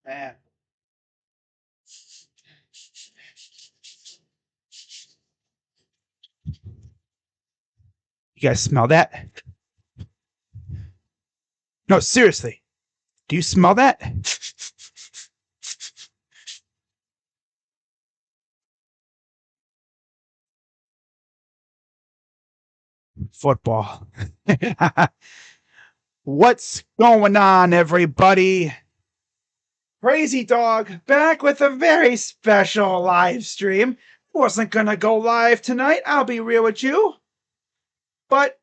Man. You guys smell that? No, seriously. Do you smell that? Football. What's going on, everybody? Crazy Dog back with a very special live stream. Wasn't gonna go live tonight, I'll be real with you. But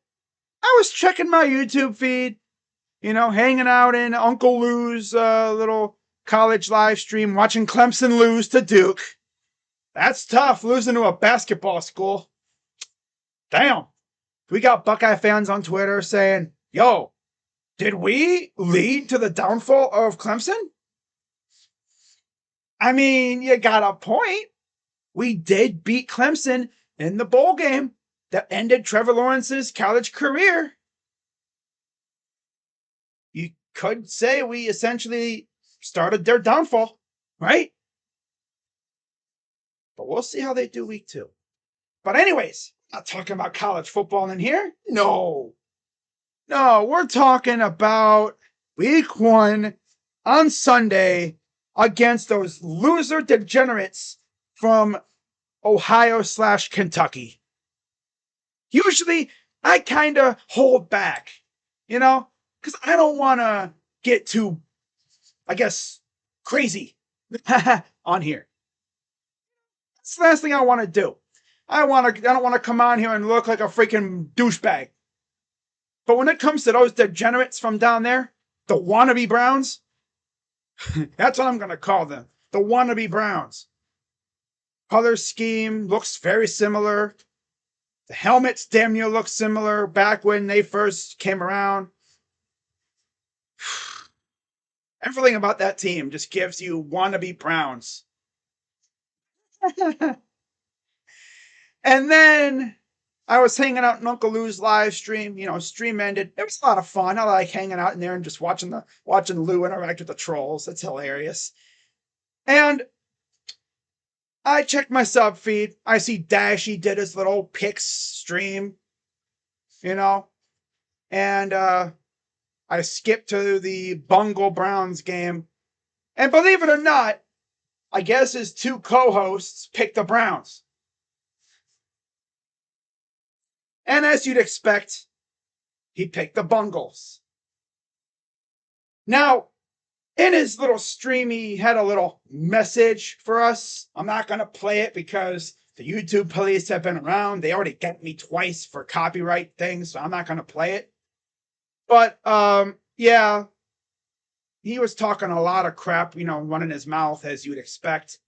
I was checking my YouTube feed, hanging out in Uncle Lou's little college live stream, watching Clemson lose to Duke. That's tough, losing to a basketball school. Damn. We got Buckeye fans on Twitter saying, yo, did we lead to the downfall of Clemson? I mean, you got a point. We did beat Clemson in the bowl game that ended Trevor Lawrence's college career. You could say we essentially started their downfall, right? But we'll see how they do week 2. But anyways, not talking about college football in here. No, we're talking about week 1 on Sunday against those loser degenerates from Ohio/Kentucky. Usually, I kind of hold back, because I don't want to get too, I guess, crazy on here. That's the last thing I want to do. I don't want to come on here and look like a freaking douchebag. But when it comes to those degenerates from down there, the wannabe Browns, that's what I'm going to call them. The wannabe Browns. Color scheme looks very similar. The helmets damn near look similar back when they first came around. Everything about that team just gives you wannabe Browns. And then I was hanging out in Uncle Lou's live stream. Stream ended. It was a lot of fun. I like hanging out in there and just watching Lou interact with the trolls. That's hilarious. And I checked my sub feed. I see Dashy did his little picks stream, and I skipped to the Bungal Browns game. And believe it or not, I guess his 2 co-hosts picked the Browns. And as you'd expect, he picked the Bungles. Now, in his little stream, he had a little message for us. I'm not going to play it because the YouTube police have been around. They already got me twice for copyright things, so I'm not going to play it. But, yeah, he was talking a lot of crap, running his mouth, as you would expect.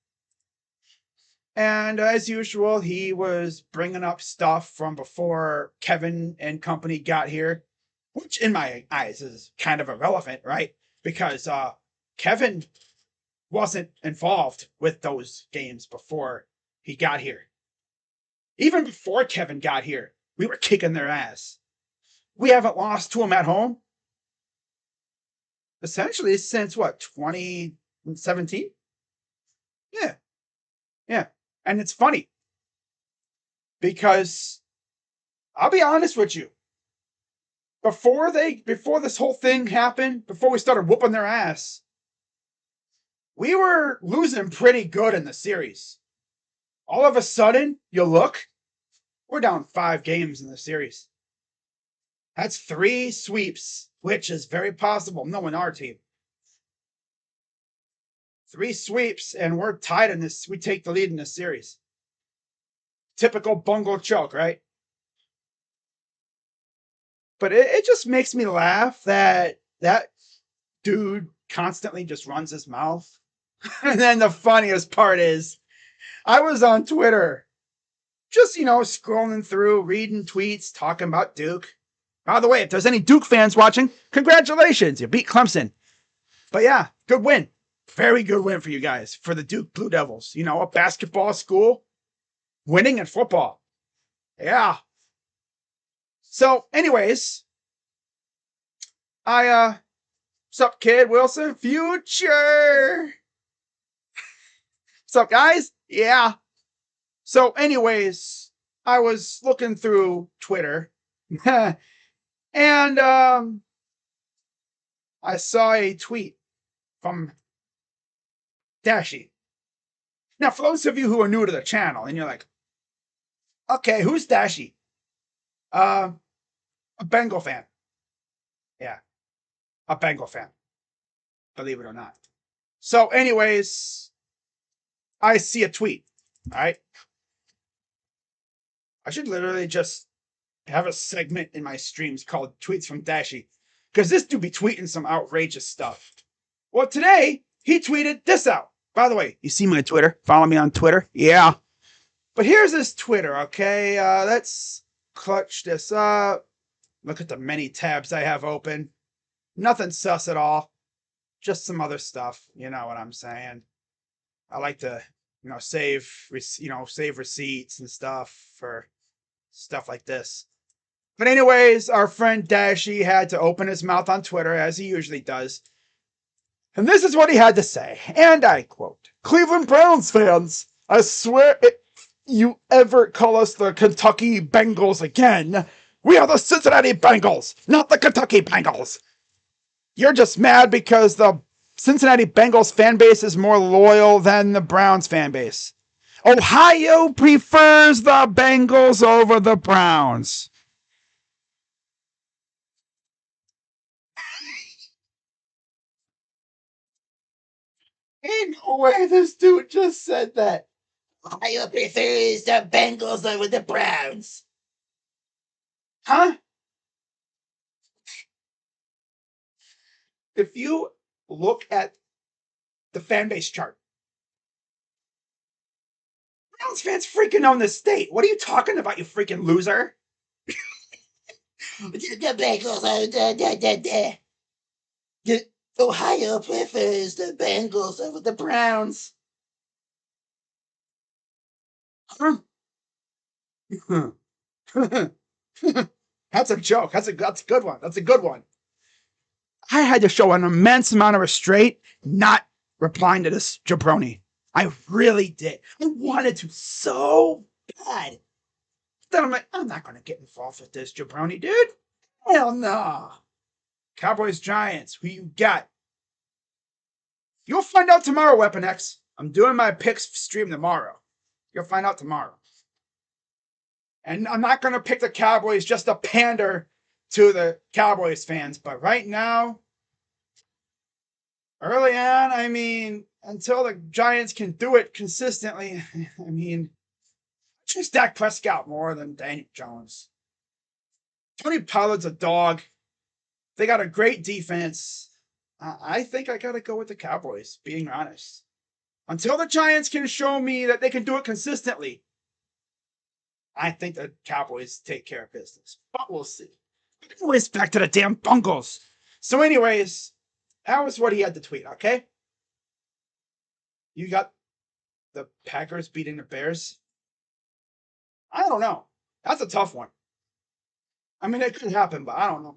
And as usual, he was bringing up stuff from before Kevin and company got here, which in my eyes is kind of irrelevant, right? Because Kevin wasn't involved with those games before he got here. Even before Kevin got here, we were kicking their ass. We haven't lost to them at home essentially since, 2017? Yeah. And it's funny because I'll be honest with you. Before this whole thing happened, before we started whooping their ass, we were losing pretty good in the series. All of a sudden, you look, we're down 5 games in the series. That's 3 sweeps, which is very possible knowing our team. 3 sweeps, and we're tied in this. We take the lead in this series. Typical bungle choke, right? But it just makes me laugh that dude constantly just runs his mouth. And then the funniest part is, I was on Twitter, just, scrolling through, reading tweets, talking about Duke. By the way, if there's any Duke fans watching, congratulations, you beat Clemson. But yeah, good win. Very good win for you guys, for the Duke Blue Devils. A basketball school winning in football. Yeah. So anyways, What's up, kid Wilson? Future! What's up, guys? Yeah. So, anyways, I was looking through Twitter and I saw a tweet from Dashi. Now, for those of you who are new to the channel and you're like, okay, who's Dashi? A Bengal fan. Yeah, a Bengal fan. Believe it or not. So, anyways, I see a tweet. All right. I should literally just have a segment in my streams called Tweets from Dashi. Because this dude be tweeting some outrageous stuff. Well, today, he tweeted this out. By the way, you see my Twitter? Follow me on Twitter? Yeah. But here's his Twitter, okay? Let's clutch this up. Look at the many tabs I have open. Nothing sus at all. Just some other stuff. You know what I'm saying? I like to, save receipts and stuff for stuff like this. But anyways, our friend Dashi had to open his mouth on Twitter, as he usually does. And this is what he had to say. And I quote, Cleveland Browns fans, I swear if you ever call us the Kentucky Bengals again, we are the Cincinnati Bengals, not the Kentucky Bengals. You're just mad because the Cincinnati Bengals fan base is more loyal than the Browns fan base. Ohio prefers the Bengals over the Browns. Ain't no way this dude just said that. Ohio prefers the Bengals over the Browns. Huh? If you look at the fan base chart, Browns fans freaking own the state. What are you talking about, you freaking loser? The Bengals are Ohio prefers the Bengals over the Browns. Huh? That's a joke. That's a good one. That's a good one. I had to show an immense amount of restraint not replying to this jabroni. I really did. I wanted to so bad. Then I'm like, I'm not going to get involved with this jabroni, dude. Hell no. Cowboys, Giants, who you got? You'll find out tomorrow, Weapon X. I'm doing my picks stream tomorrow. You'll find out tomorrow. And I'm not going to pick the Cowboys just to pander to the Cowboys fans. But right now, early on, I mean, until the Giants can do it consistently, I mean, choose Dak Prescott more than Daniel Jones. Tony Pollard's a dog. They got a great defense. I think I got to go with the Cowboys, being honest. Until the Giants can show me that they can do it consistently, I think the Cowboys take care of business. But we'll see. Anyways, back to the damn Bungles. So anyways, that was what he had to tweet, okay? You got the Packers beating the Bears? I don't know. That's a tough one. I mean, it could happen, but I don't know.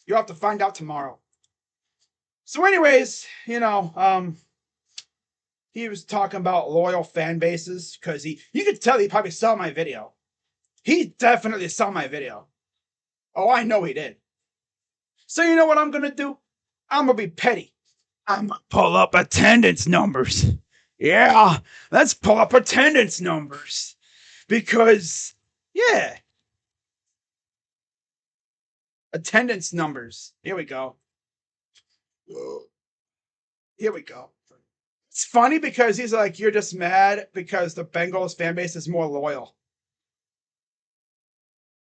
You'll have to find out tomorrow. So anyways, he was talking about loyal fan bases because you could tell he probably saw my video. He definitely saw my video. Oh, I know he did. So you know what I'm going to do? I'm going to be petty. I'm going to pull up attendance numbers. Yeah, let's pull up attendance numbers. Because, yeah. Attendance numbers. Here we go. Here we go. It's funny because he's like, you're just mad because the Bengals fan base is more loyal.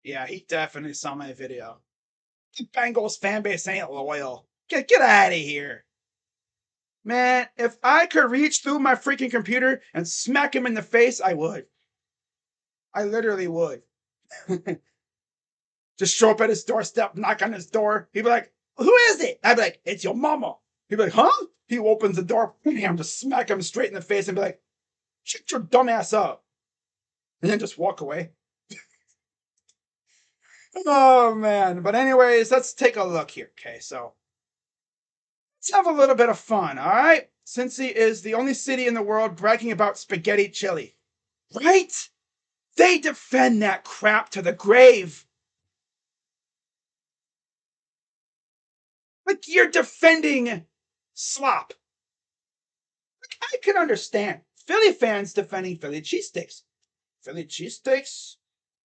Yeah, he definitely saw my video. The Bengals fan base ain't loyal. Get out of here. Man, if I could reach through my freaking computer and smack him in the face, I would. I literally would. Just show up at his doorstep, knock on his door. He'd be like, who is it? I'd be like, it's your mama. He'd be like, huh? He opens the door, bam, just smack him straight in the face and be like, shut your dumb ass up. And then just walk away. Oh man. But anyways, let's take a look here. Okay, so let's have a little bit of fun, all right? Cincy is the only city in the world bragging about spaghetti chili. Right? They defend that crap to the grave. Like you're defending slop. Like, I can understand Philly fans defending Philly cheesesteaks. Philly cheesesteaks,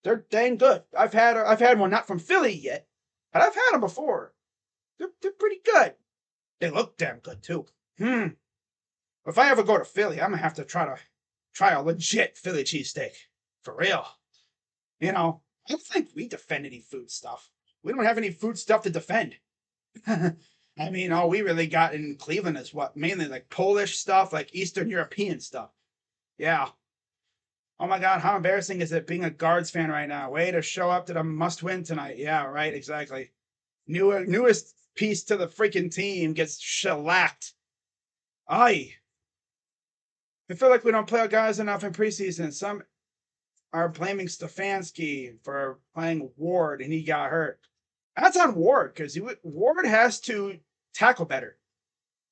they're dang good. I've had one not from Philly yet, but I've had them before. They're pretty good. They look damn good too. If I ever go to Philly, I'm gonna have to try a legit Philly cheesesteak. For real. You know, I don't think we defend any food stuff. We don't have any food stuff to defend. I mean, all we really got in Cleveland is what? Mainly like Polish stuff, like Eastern European stuff. Yeah. Oh my God, how embarrassing is it being a Guards fan right now? Way to show up to the must win tonight. Yeah, right, exactly. Newest piece to the freaking team gets shellacked. Aye. I feel like we don't play our guys enough in preseason. Some are blaming Stefanski for playing Ward and he got hurt. That's on Ward because Ward has to tackle better.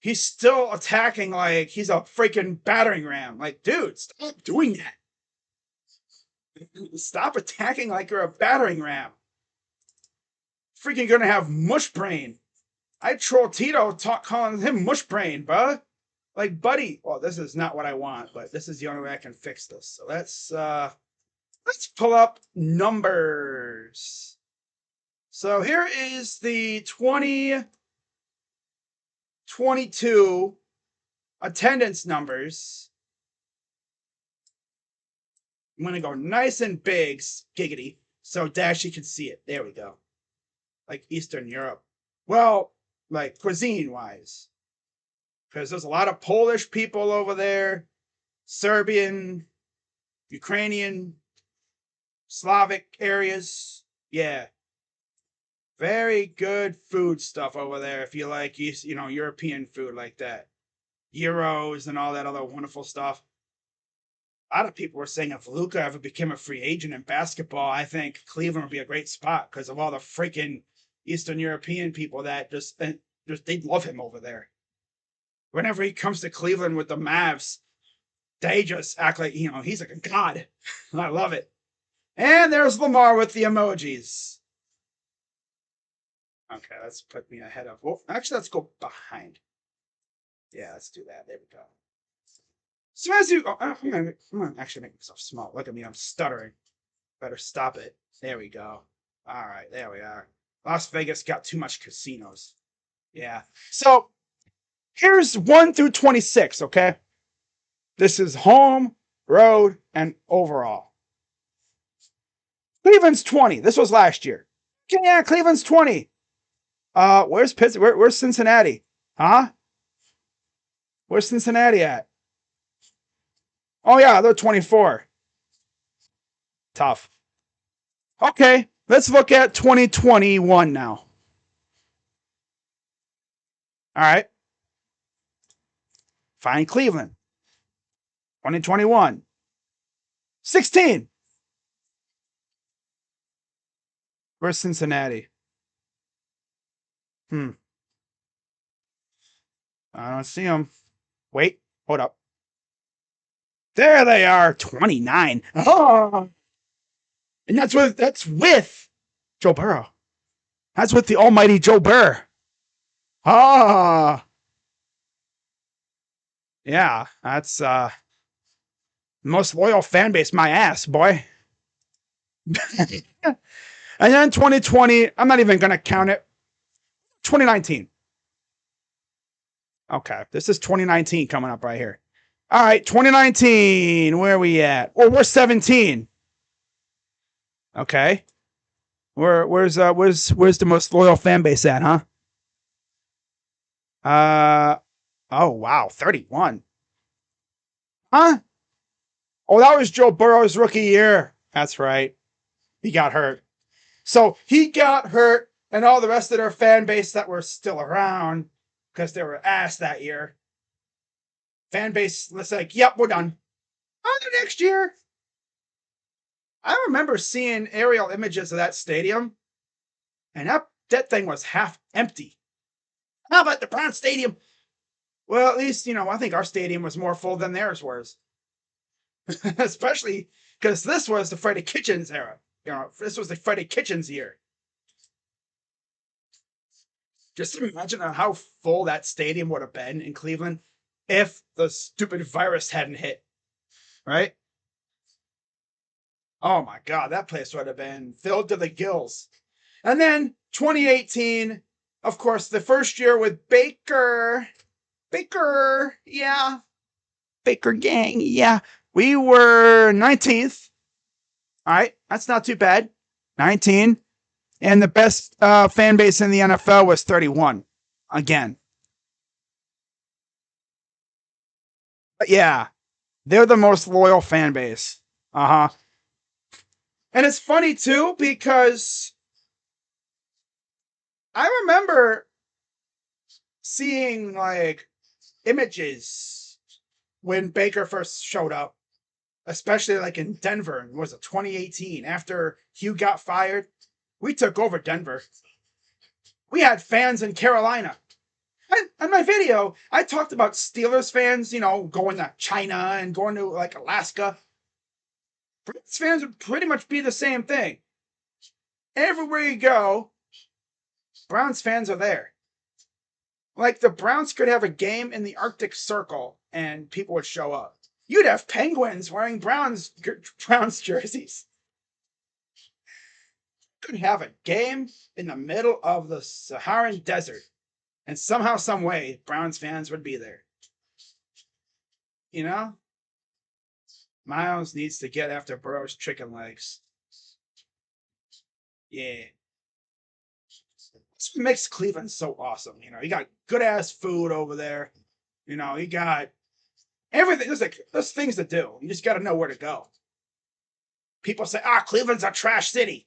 He's still attacking like he's a freaking battering ram. Like, dude, stop doing that. Stop attacking like you're a battering ram. Freaking gonna have mush brain. I troll Tito calling him mush brain, bruh. Like, buddy. Well, this is not what I want, but this is the only way I can fix this. So let's pull up numbers. So here is the 2022 attendance numbers. I'm going to go nice and big, giggity, so Dashy can see it. There we go. Like Eastern Europe. Well, like cuisine-wise. Because there's a lot of Polish people over there, Serbian, Ukrainian, Slavic areas. Yeah. Very good food stuff over there if you like, European food like that. Euros and all that other wonderful stuff. A lot of people were saying if Luka ever became a free agent in basketball, I think Cleveland would be a great spot because of all the freaking Eastern European people that just they'd love him over there. Whenever he comes to Cleveland with the Mavs, they just act like, he's like a god. I love it. And there's Lamar with the emojis. Okay, let's put me ahead of. Well, actually, let's go behind. Yeah, let's do that. There we go. So as you, I'm gonna actually make myself small. Look at me, I'm stuttering. Better stop it. There we go. All right, there we are. Las Vegas got too much casinos. Yeah. So here's 1 through 26. Okay. This is home, road, and overall. Cleveland's 20. This was last year. Yeah, Cleveland's 20. Where's Pittsburgh? Where's Cincinnati? Huh? Where's Cincinnati at? Oh yeah, they're 24. Tough. Okay, let's look at 2021 now. All right. Find Cleveland. 2021. 16. Where's Cincinnati? I don't see them. Wait, hold up. There they are, 29. Oh, and that's with Joe Burrow. That's with the almighty Joe Burr. Ah, yeah, that's most loyal fan base. My ass, boy. And then 2020, I'm not even gonna count it. 2019. Okay, this is 2019 coming up right here. All right, 2019. Where are we at? Well, we're 17. Okay. Where's the most loyal fan base at, huh? Oh wow, 31. Huh? Oh, that was Joe Burrow's rookie year. That's right. He got hurt. So he got hurt, and all the rest of their fan base that were still around, because they were ass that year. Fan base was like, yep, we're done. On the next year. I remember seeing aerial images of that stadium. And that thing was half empty. How about the Brown Stadium? Well, at least, I think our stadium was more full than theirs was. Especially because this was the Freddie Kitchens era. This was the Freddie Kitchens year. Just imagine how full that stadium would have been in Cleveland if the stupid virus hadn't hit, right? Oh my God, that place would have been filled to the gills. And then 2018, of course, the first year with Baker. Baker, yeah. Baker gang, yeah. We were 19th. All right, that's not too bad. 19. And the best fan base in the NFL was 31. Again. But yeah, they're the most loyal fan base. Uh huh. And it's funny too because I remember seeing like images when Baker first showed up, especially like in Denver. Was it 2018 after Hugh got fired? We took over Denver. We had fans in Carolina. In my video, I talked about Steelers fans, going to China and going to like Alaska. Browns fans would pretty much be the same thing. Everywhere you go, Browns fans are there. Like the Browns could have a game in the Arctic Circle and people would show up. You'd have penguins wearing Browns jerseys. Could have a game in the middle of the Saharan desert, and somehow, some way, Browns fans would be there. You know, Miles needs to get after Burrow's chicken legs. Yeah. That's what makes Cleveland so awesome. You got good ass food over there. You got everything. There's things to do. You just got to know where to go. People say, Cleveland's a trash city.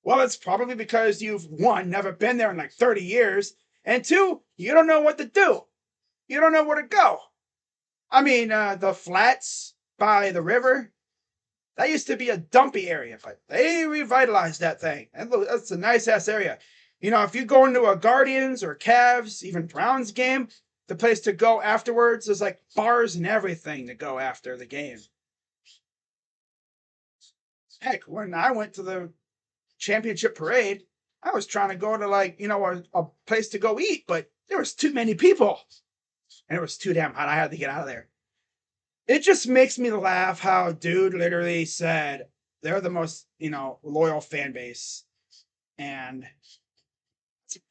Well, it's probably because you've, one, never been there in like 30 years, and two, you don't know what to do. You don't know where to go. I mean, the flats by the river, that used to be a dumpy area, but they revitalized that thing. And look, that's a nice ass area. If you go into a Guardians or Cavs, even Browns game, the place to go afterwards, there's like bars and everything to go after the game. Heck, when I went to the championship parade, I was trying to go to a place to go eat, but there was too many people. And it was too damn hot. I had to get out of there. It just makes me laugh how dude literally said they're the most, loyal fan base. And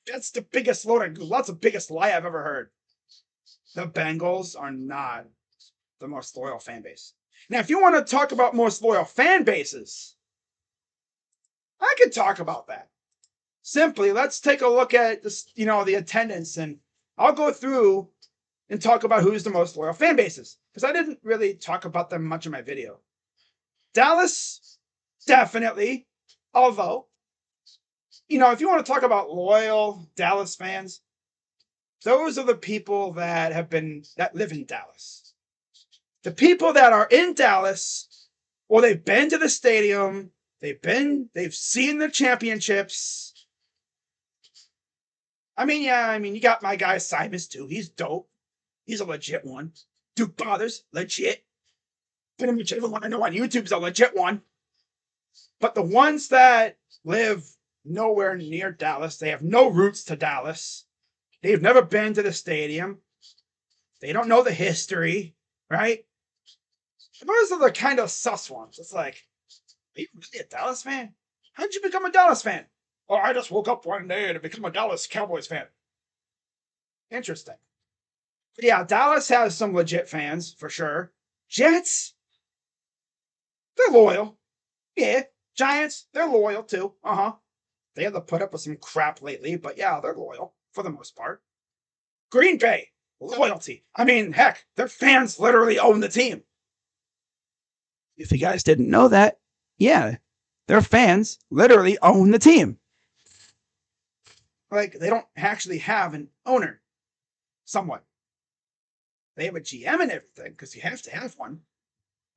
that's the biggest that's the biggest lie I've ever heard. The Bengals are not the most loyal fan base. Now, if you want to talk about most loyal fan bases, I could talk about that. Simply, let's take a look at this, the attendance, and I'll go through and talk about who's the most loyal fan bases, because I didn't really talk about them much in my video. Dallas, definitely. Although, if you want to talk about loyal Dallas fans, those are the people that live in Dallas. The people that are in Dallas, well, they've been to the stadium, they've seen the championships. I mean, you got my guy Simons too. He's dope. He's a legit one. Duke Bothers, legit. Pretty much everyone I know on YouTube is a legit one. But the ones that live nowhere near Dallas, they have no roots to Dallas. They've never been to the stadium. They don't know the history, right? Those are the kind of sus ones. It's like, are you really a Dallas fan? How did you become a Dallas fan? Oh, I just woke up one day to become a Dallas Cowboys fan. Interesting. Yeah, Dallas has some legit fans, for sure. Jets, they're loyal. Yeah. Giants, they're loyal too. They have to put up with some crap lately, but yeah, they're loyal for the most part. Green Bay, loyalty. I mean, heck, their fans literally own the team. If you guys didn't know that, yeah, their fans literally own the team. Like, they don't actually have an owner, somewhat. They have a GM and everything, because you have to have one.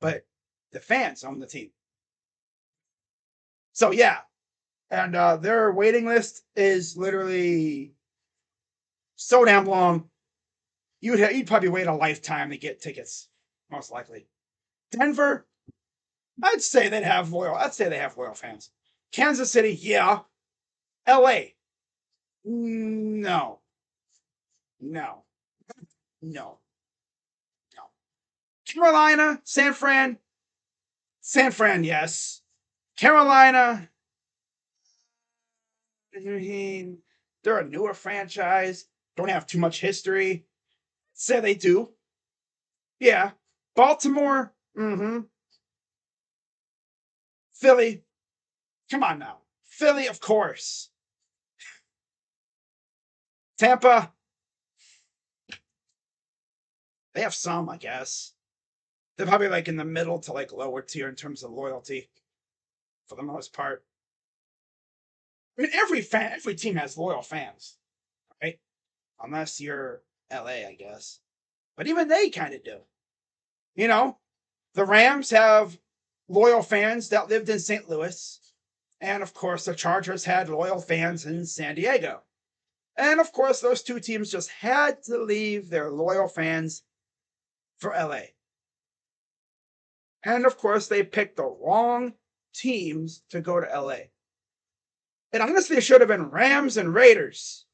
But the fans own the team. So, yeah. And their waiting list is literally so damn long. You'd probably wait a lifetime to get tickets, most likely. Denver, I'd say they have loyal fans. Kansas City, yeah. LA, no, no, no, no. Carolina, San Fran, yes. Carolina, I mean, they're a newer franchise, don't have too much history. Say they do. Yeah. Baltimore, mm-hmm. Philly, come on now. Philly, of course. Tampa, they have some, I guess. They're probably like in the middle to like lower tier in terms of loyalty for the most part. I mean, every team has loyal fans, right? Unless you're LA, I guess. But even they kind of do. You know, the Rams have loyal fans that lived in St. Louis. And of course, the Chargers had loyal fans in San Diego. And of course, those two teams just had to leave their loyal fans for LA. And of course, they picked the wrong teams to go to LA. It honestly should have been Rams and Raiders.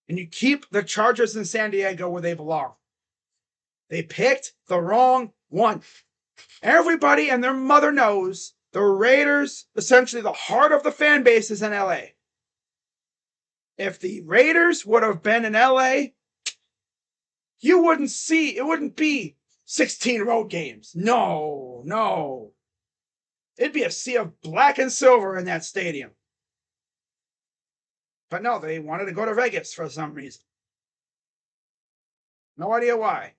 And you keep the Chargers in San Diego where they belong. They picked the wrong one. Everybody and their mother knows the Raiders, essentially the heart of the fan base, is in LA. If the Raiders would have been in LA, it wouldn't be 16 road games. No, no. It'd be a sea of black and silver in that stadium. But no, they wanted to go to Vegas for some reason. No idea why.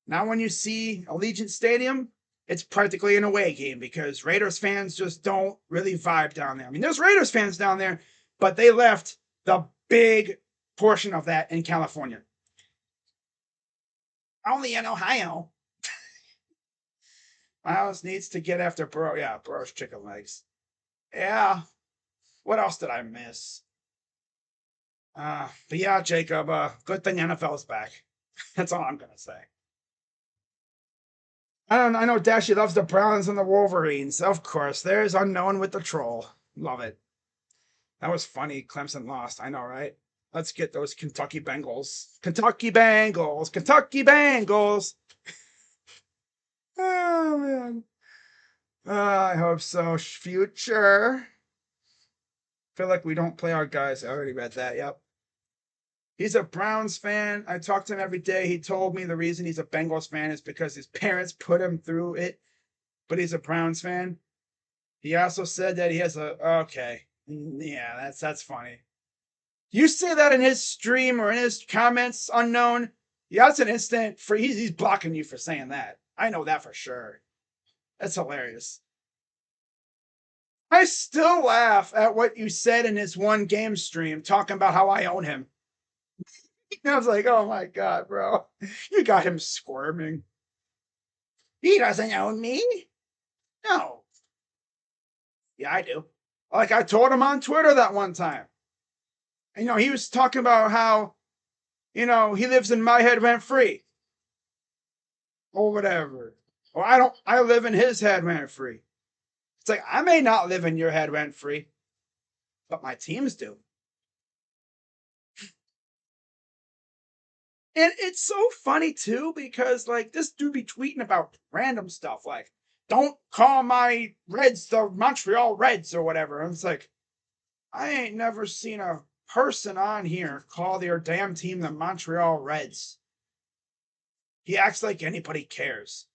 Now, when you see Allegiant Stadium, it's practically an away game because Raiders fans just don't really vibe down there. I mean, there's Raiders fans down there, but they left the big portion of that in California. Only in Ohio. Miles needs to get after Burrow. Yeah, Burrow's chicken legs. Yeah. What else did I miss? But yeah, Jacob, good thing NFL's back. That's all I'm gonna say. I know Dashy loves the Browns and the Wolverines. Of course, there's Unknown with the troll. Love it. That was funny. Clemson lost. I know, right? Let's get those Kentucky Bengals. Kentucky Bengals. Kentucky Bengals. Oh man. I hope so. Future. Feel like we don't play our guys. I already read that. Yep. He's a Browns fan. I talk to him every day. He told me the reason he's a Bengals fan is because his parents put him through it, but he's a Browns fan. He also said that he has okay. Yeah, that's funny. You say that in his stream or in his comments, Unknown. Yeah, that's an instant for he's blocking you for saying that. I know that for sure. That's hilarious. I still laugh at what you said in his one game stream talking about how I own him. I was like, oh my God, bro. You got him squirming. He doesn't own me. No. Yeah, I do. Like I told him on Twitter that one time. He was talking about how, he lives in my head rent free. Or whatever. Or I live in his head rent free. It's like, I may not live in your head rent free, but my teams do. And it's so funny too, because like this dude be tweeting about random stuff like, don't call my Reds the Montreal Reds or whatever. And it's like, I ain't never seen a person on here call their damn team the Montreal Reds. He acts like anybody cares.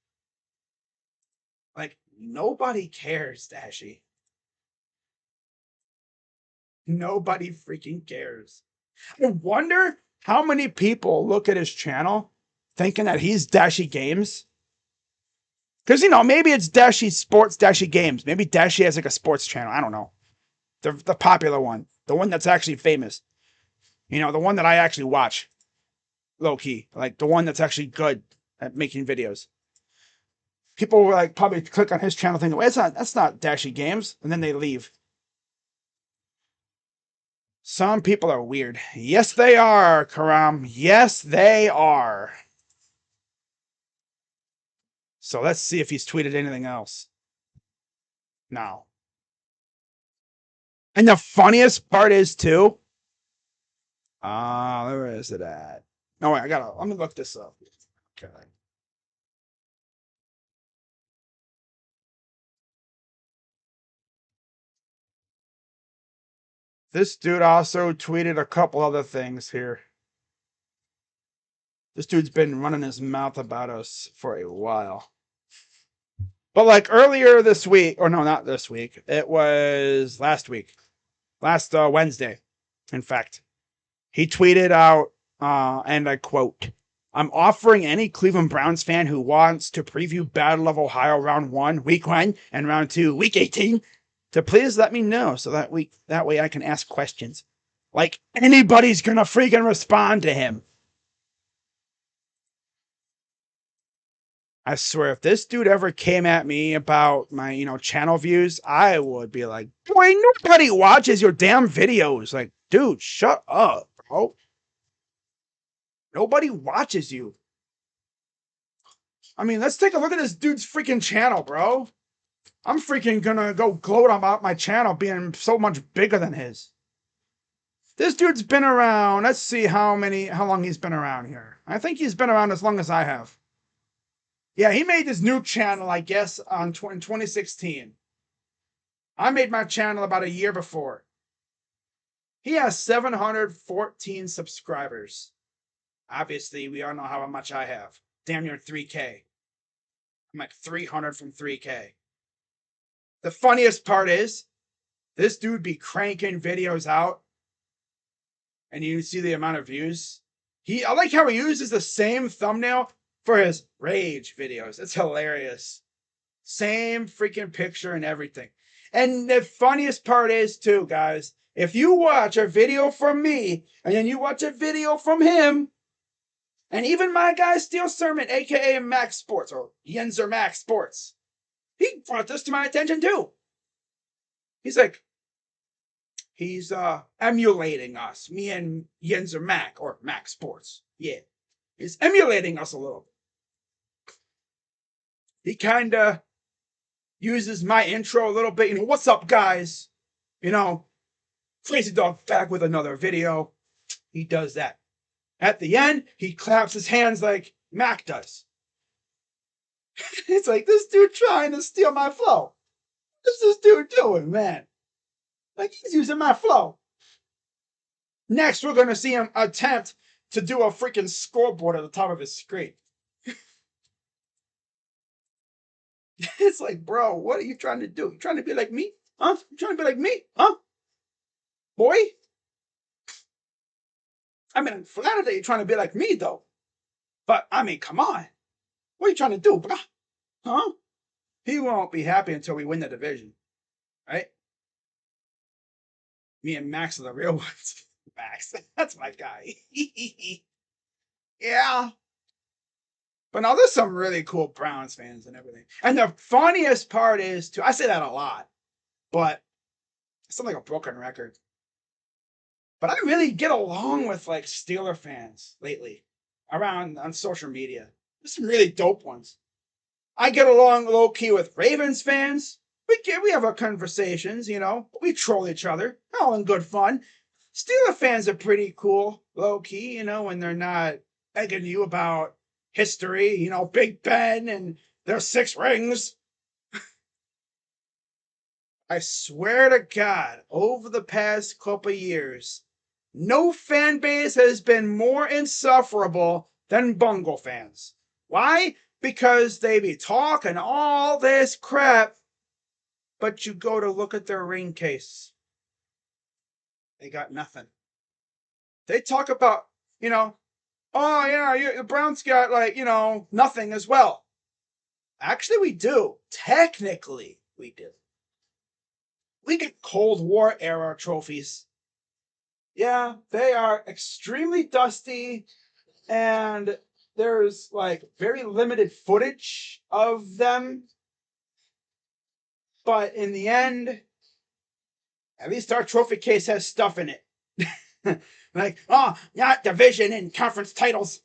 Like, nobody cares, Dashy. Nobody freaking cares. I wonder how many people look at his channel thinking that he's Dashy Games. Because, maybe it's Dashy Sports, Dashy Games. Maybe Dashy has like a sports channel. I don't know. The popular one. The one that's actually famous. The one that I actually watch. Low key. Like the one that's actually good at making videos. People will like probably click on his channel thinking, well, that's not Dashy Games. And then they leave. Some people are weird. Yes, they are, Karam. Yes, they are. So let's see if he's tweeted anything else. No. And the funniest part is too. Where is it at? No, wait, I'm gonna look this up. Okay. This dude also tweeted a couple other things here. This dude's been running his mouth about us for a while. But like earlier this week, or no, not this week, it was last week, last Wednesday, in fact, he tweeted out, and I quote, I'm offering any Cleveland Browns fan who wants to preview Battle of Ohio round 1, week 1, and round 2, week 18, to please let me know so that way I can ask questions. Like anybody's gonna freaking respond to him. I swear, if this dude ever came at me about my, channel views, I would be like, boy, nobody watches your damn videos. Like, dude, shut up, bro. Nobody watches you. I mean, let's take a look at this dude's freaking channel, bro. I'm freaking gonna go gloat about my channel being so much bigger than his. This dude's been around. Let's see how long he's been around here. I think he's been around as long as I have. Yeah, he made this new channel, I guess, in 2016. I made my channel about a year before. He has 714 subscribers. Obviously, we all know how much I have. Damn near 3K. I'm like 300 from 3K. The funniest part is, this dude be cranking videos out, and you see the amount of views. I like how he uses the same thumbnail for his rage videos. It's hilarious. Same freaking picture and everything. And the funniest part is too, guys, if you watch a video from me and then you watch a video from him, and even my guy Steel Sermon, aka Max Sports, or Yenzer Max Sports, he brought this to my attention too. He's like, he's emulating us, me and Yenzer Mac, or Max Sports. Yeah. He's emulating us a little. He kind of uses my intro a little bit. What's up, guys? Crazy Dog back with another video. He does that. At the end, he claps his hands like Mac does. It's like, this dude trying to steal my flow. What's this dude doing, man? Like, he's using my flow. Next, we're going to see him attempt to do a freaking scoreboard at the top of his screen. It's like, bro, what are you trying to do? You trying to be like me? Huh? You trying to be like me? Huh? Boy? I mean, I'm flattered that you're trying to be like me, though. But, I mean, come on. What are you trying to do, bro? Huh? He won't be happy until we win the division. Right? Me and Max are the real ones. Max, that's my guy. Yeah. But now there's some really cool Browns fans and everything. And the funniest part is, too, I say that a lot, but it's not like a broken record. But I really get along with like Steeler fans lately around on social media. There's some really dope ones. I get along low key with Ravens fans. We have our conversations, we troll each other, all in good fun. Steeler fans are pretty cool, low key, when they're not egging you about history, Big Ben and their 6 rings. I swear to God, over the past couple years, no fan base has been more insufferable than Bungal fans. Why? Because they be talking all this crap, but you go to look at their ring case. They got nothing. They talk about, oh yeah, the Browns got nothing as well. Actually, we do. Technically, we do. We get Cold War era trophies. Yeah, they are extremely dusty, and there's very limited footage of them. But in the end, at least our trophy case has stuff in it. Like, oh, not division and conference titles.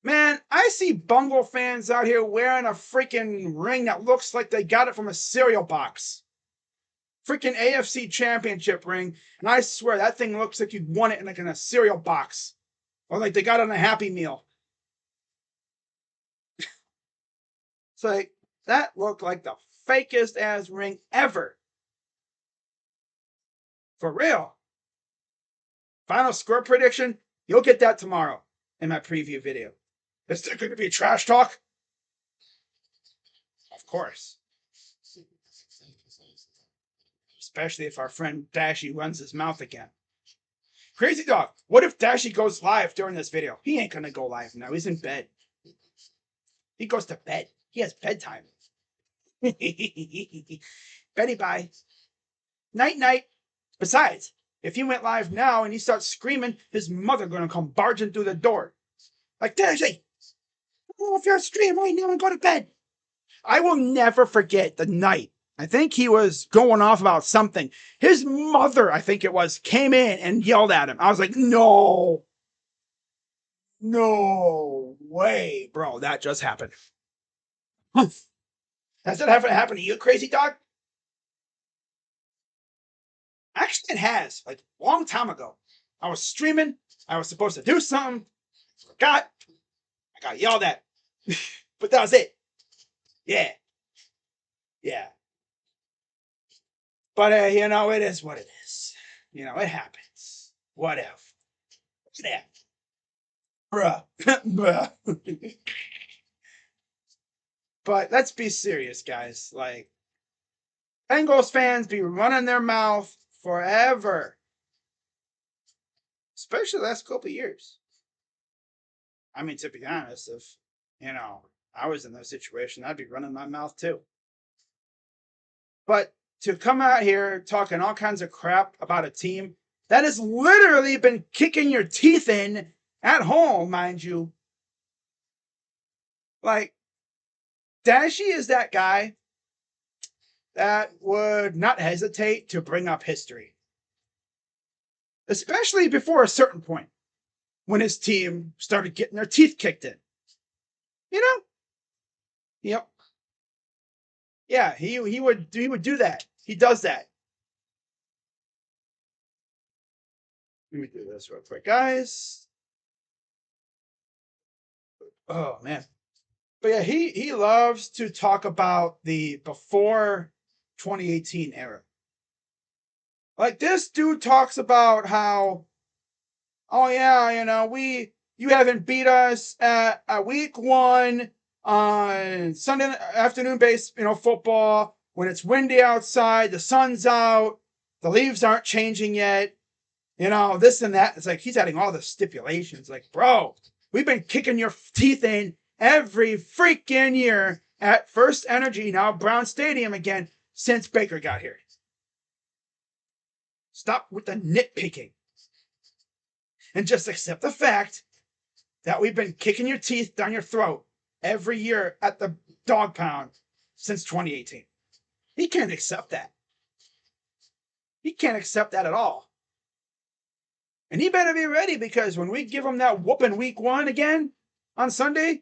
Man, I see Bungal fans out here wearing a freaking ring that looks like they got it from a cereal box. Freaking AFC championship ring. And I swear that thing looks like you won it in like in a cereal box. Or like they got it on a Happy Meal. It's like, that looked like the fakest ass ring ever. For real. Final score prediction, you'll get that tomorrow in my preview video. Is there going to be trash talk? Of course. Especially if our friend Dashy runs his mouth again. Crazy Dog, what if Dashy goes live during this video? He ain't going to go live now. He's in bed. He goes to bed. He has bedtime. Betty bye. Night night. Besides, if he went live now and he starts screaming, his mother going to come barging through the door. Like, Dashy, oh, if you're streaming right now and go to bed. I will never forget the night. I think he was going off about something. His mother, I think it was, came in and yelled at him. I was like, no way, bro. That just happened. Has that ever happened to you, Crazy Dog? Actually, it has. Like, a long time ago. I was streaming. I was supposed to do something. Forgot. I got yelled at. But that was it. Yeah. But, you know, it is what it is. You know, it happens. Whatever. Yeah. Bruh. But let's be serious, guys. Like, Bengals fans be running their mouth forever. Especially the last couple of years. I mean, to be honest, if, you know, I was in that situation, I'd be running my mouth too. But to come out here talking all kinds of crap about a team that has literally been kicking your teeth in at home, mind you. Like, Dashy is that guy that would not hesitate to bring up history. Especially before a certain point, when his team started getting their teeth kicked in. You know? Yep. Yeah, he would do that. He does that. Let me do this real quick, guys. Oh man. But yeah, he loves to talk about the before 2018 era. Like, this dude talks about how, oh yeah, you know, you haven't beat us at week 1 on Sunday afternoon base, you know, football, when it's windy outside, the sun's out, the leaves aren't changing yet, you know, this and that. It's like he's adding all the stipulations. Like, bro, we've been kicking your teeth in every freaking year at First Energy, now Brown Stadium again, since Baker got here. Stop with the nitpicking. And just accept the fact that we've been kicking your teeth down your throat every year at the dog pound since 2018. He can't accept that. He can't accept that at all. And he better be ready, because when we give him that whooping week 1 again on Sunday,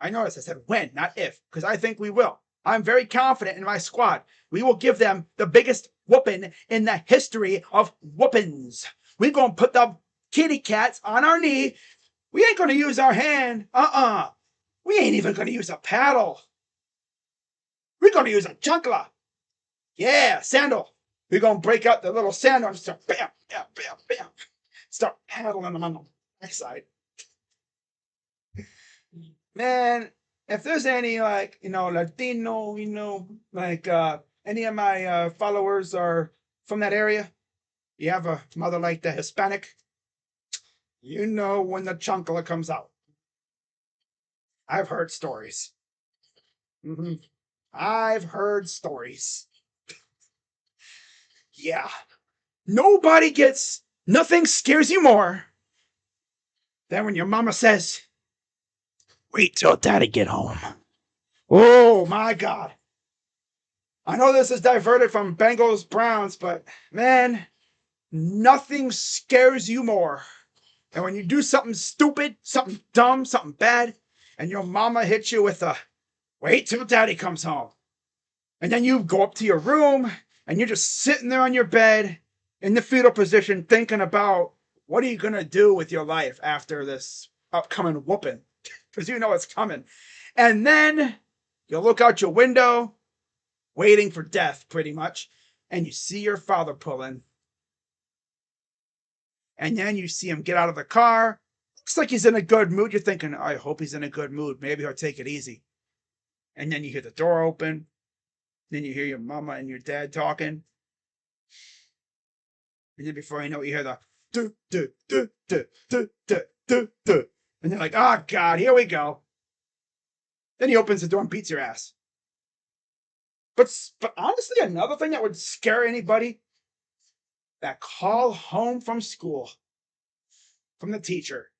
I noticed I said when, not if, because I think we will. I'm very confident in my squad. We will give them the biggest whooping in the history of whoopings. We're going to put the kitty cats on our knee. We ain't going to use our hand. We ain't even going to use a paddle. We're going to use a chancla. Yeah, sandal. We're going to break out the little sandal and start bam, bam, bam, bam. Start paddling them on the backside. Man, if there's any, like, you know, Latino, you know, like any of my followers are from that area, you have a mother like the Hispanic, you know when the chancla comes out. I've heard stories. I've heard stories. Yeah. Nothing scares you more than when your mama says, wait till daddy get home. Oh my God. I know this is diverted from Bengals Browns, but man, Nothing scares you more than when you do something stupid, something dumb, something bad, and your mama hits you with a wait till daddy comes home. And then you go up to your room and you're just sitting there on your bed in the fetal position thinking about what are you going to do with your life after this upcoming whooping? Because you know it's coming. And then you look out your window, waiting for death pretty much, and you see your father pulling. And then you see him get out of the car. Looks like he's in a good mood. You're thinking, I hope he's in a good mood. Maybe he'll take it easy. And then you hear the door open. Then you hear your mama and your dad talking. And then before you know it, you hear the do, do, do, do, do, do, do, do. And you're like, oh, God, here we go. Then he opens the door and beats your ass. But honestly, another thing that would scare anybody, that call home from school from the teacher.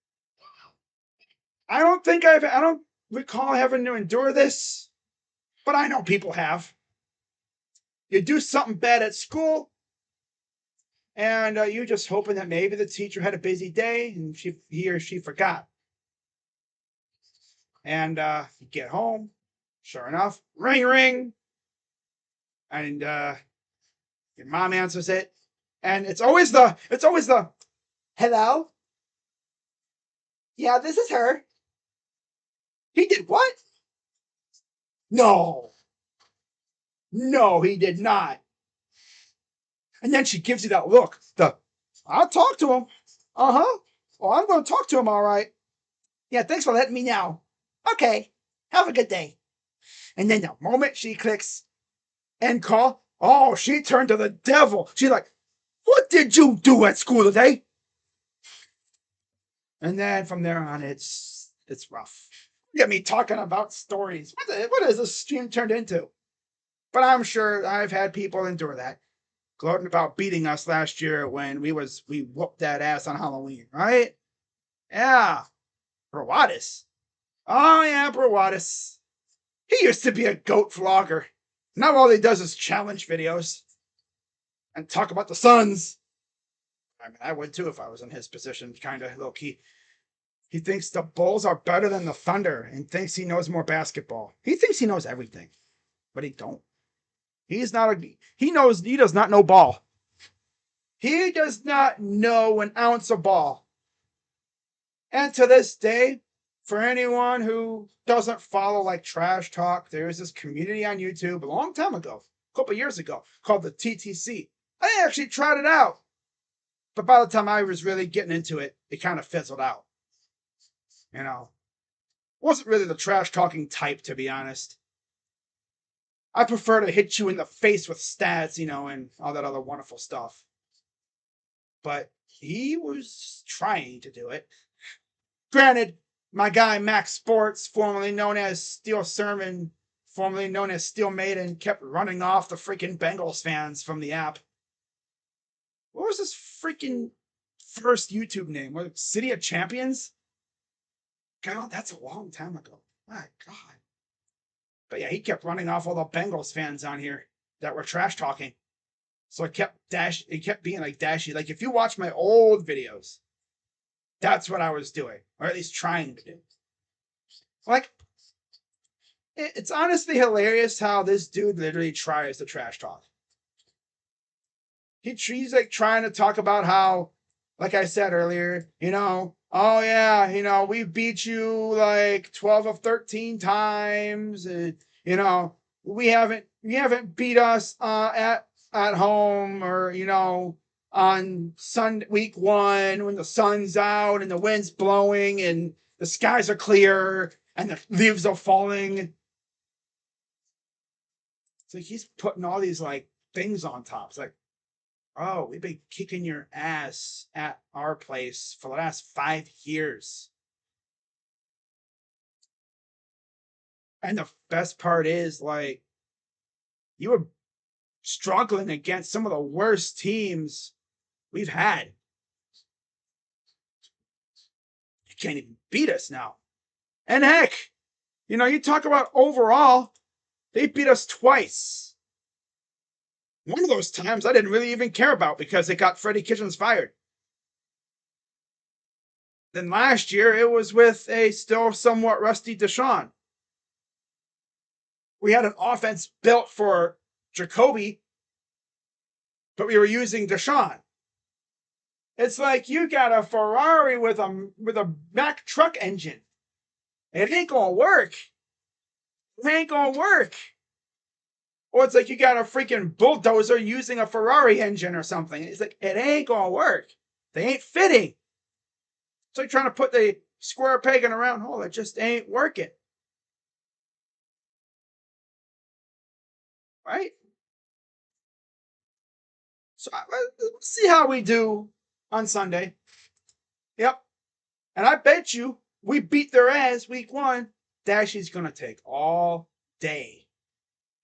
I don't recall having to endure this, but I know people have. You do something bad at school, and you're just hoping that maybe the teacher had a busy day and he or she forgot. And you get home, sure enough, ring, ring, and your mom answers it, and it's always the hello, yeah, this is her. He did what? No, no, he did not. And then she gives you that look. I'll talk to him. Uh-huh. Well, I'm going to talk to him, all right. Yeah, thanks for letting me know. Okay, have a good day. And then the moment she clicks end call, oh, she turned to the devil. She's like, what did you do at school today? And then from there on, it's rough. Get me talking about stories. What is this stream turned into? But I'm sure I've had people endure that. Gloating about beating us last year when we whooped that ass on Halloween, right? Yeah. Brawadis. Oh yeah, Brawadis. He used to be a goat vlogger. Now all he does is challenge videos and talk about the Suns. I mean, I would too if I was in his position, kind of low key. He thinks the Bulls are better than the Thunder and thinks he knows more basketball. He thinks he knows everything, but he don't. He does not know ball. He does not know an ounce of ball. And to this day, for anyone who doesn't follow like trash talk, there is this community on YouTube a long time ago, a couple years ago, called the TTC. I actually tried it out. But by the time I was really getting into it, it kind of fizzled out. You know, wasn't really the trash talking type, to be honest. I prefer to hit you in the face with stats, and all that other wonderful stuff. But he was trying to do it. Granted, my guy Max Sports, formerly known as Steel Sermon, formerly known as Steel Maiden, kept running off the freaking Bengals fans from the app. What was his freaking first YouTube name? Was it City of Champions? God, that's a long time ago. My God. But yeah, he kept running off all the Bengals fans on here that were trash talking. So it kept being like dashy. Like if you watch my old videos, that's what I was doing, or at least trying to do. Like, it's honestly hilarious how this dude literally tries to trash talk. He's like trying to talk about how, like I said earlier, oh yeah, we beat you like 12 of 13 times, and we haven't beat us at home, or on week 1 when the sun's out and the wind's blowing and the skies are clear and the leaves are falling. So he's putting all these like things on top. It's like, oh, we've been kicking your ass at our place for the last 5 years. And the best part is, like, you were struggling against some of the worst teams we've had. You can't even beat us now. And heck, you talk about overall, they beat us twice. One of those times I didn't really even care about because it got Freddie Kitchens fired. Then last year it was with a still somewhat rusty Deshaun. We had an offense built for Jacoby, but we were using Deshaun. It's like you got a Ferrari with a Mack truck engine. It ain't gonna work. It ain't gonna work. Or it's like you got a freaking bulldozer using a Ferrari engine or something. It's like it ain't gonna work. They ain't fitting. It's like trying to put the square peg in a round hole. It just ain't working. Right? So let's see how we do on Sunday. Yep. And I bet you we beat their ass week 1. Dashy's going to take all day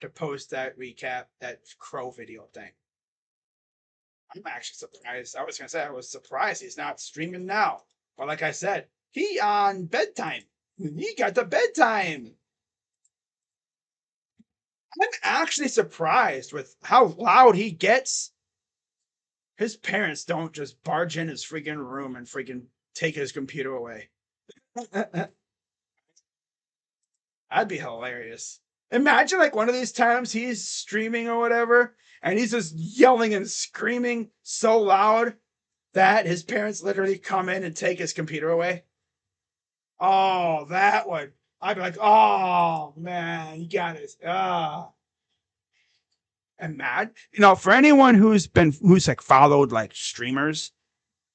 to post that recap, that Crow video thing. I'm actually surprised. I was going to say I was surprised he's not streaming now. But like I said, he on bedtime. He got the bedtime. I'm actually surprised with how loud he gets. His parents don't just barge in his freaking room and freaking take his computer away. That'd be hilarious. Imagine like one of these times he's streaming or whatever, and he's just yelling and screaming so loud that his parents literally come in and take his computer away. Oh, that would. I'd be like, oh man, you got it. And mad. For anyone who's like followed like streamers,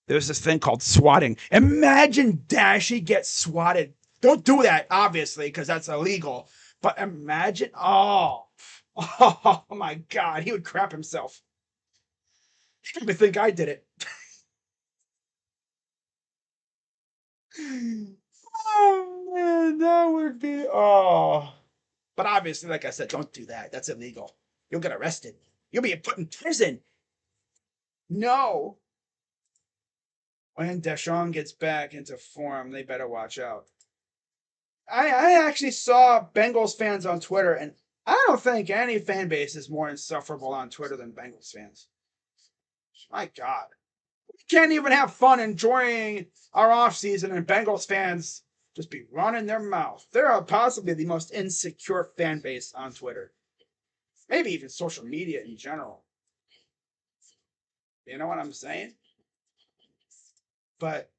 there's this thing called swatting. Imagine Dashy gets swatted. Don't do that, obviously, because that's illegal. But imagine, oh my God, he would crap himself. He probably think I did it. Oh man, that would be But obviously, like I said, don't do that. That's illegal. You'll get arrested. You'll be put in prison. No. When Deshaun gets back into form, they better watch out. I actually saw Bengals fans on Twitter, and I don't think any fan base is more insufferable on Twitter than Bengals fans. My God. We can't even have fun enjoying our offseason, and Bengals fans just be running their mouth. They're possibly the most insecure fan base on Twitter. Maybe even social media in general. You know what I'm saying? But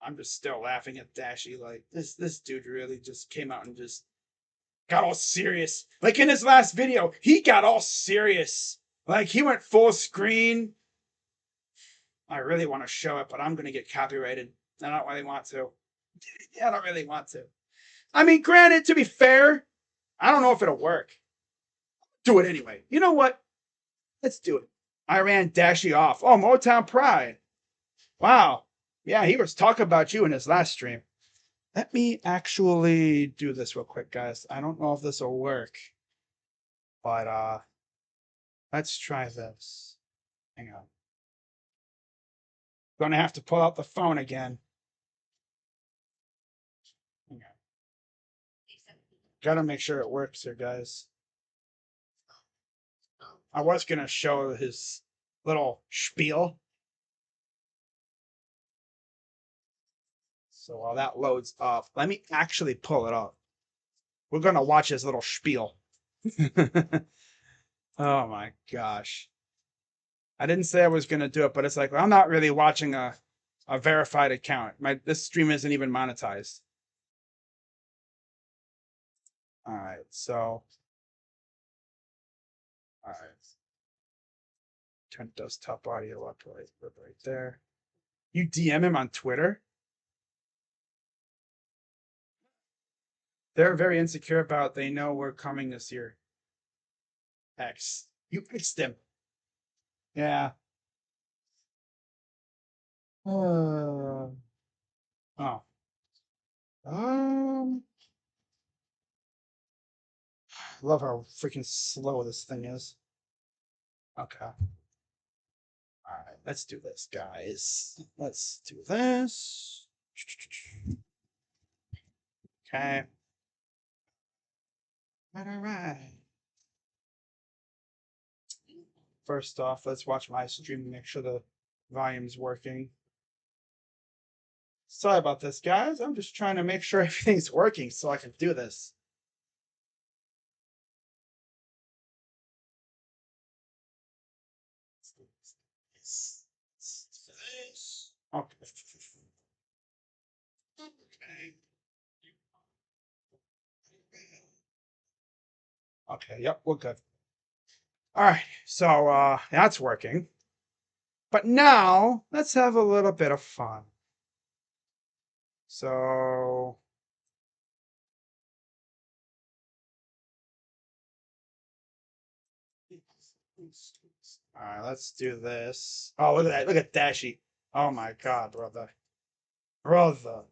I'm just still laughing at Dashy. Like this dude really just came out and just got all serious. Like in his last video, he got all serious. Like he went full screen. I really want to show it, but I'm gonna get copyrighted. I don't really want to. I don't really want to. I mean, granted, to be fair, I don't know if it'll work. Do it anyway. You know what? Let's do it. I ran Dashy off. Oh, Motown Pride. Wow. Yeah, he was talking about you in his last stream. Let me actually do this real quick, guys. I don't know if this will work. But let's try this. Hang on. Gonna have to pull out the phone again. Hang on. Gotta make sure it works here, guys. I was gonna show his little spiel. So while that loads up, let me actually pull it up. We're gonna watch his little spiel. Oh my gosh. I didn't say I was gonna do it, but it's like I'm not really watching a verified account. This stream isn't even monetized. Alright, so alright. Turn desktop audio up right there. You DM him on Twitter? They're very insecure about they know we're coming this year. X. You fixed him. Yeah. Oh. Love how freaking slow this thing is. Okay. All right, let's do this, guys. Let's do this. Okay. All right. First off, let's watch my stream and make sure the volume's working. Sorry about this, guys. I'm just trying to make sure everything's working so I can do this. Okay. Okay, yep, we're good. All right, so that's working. But now let's have a little bit of fun. So all right, let's do this. Oh, look at that. Look at Dashy. Oh my god, brother. Brother.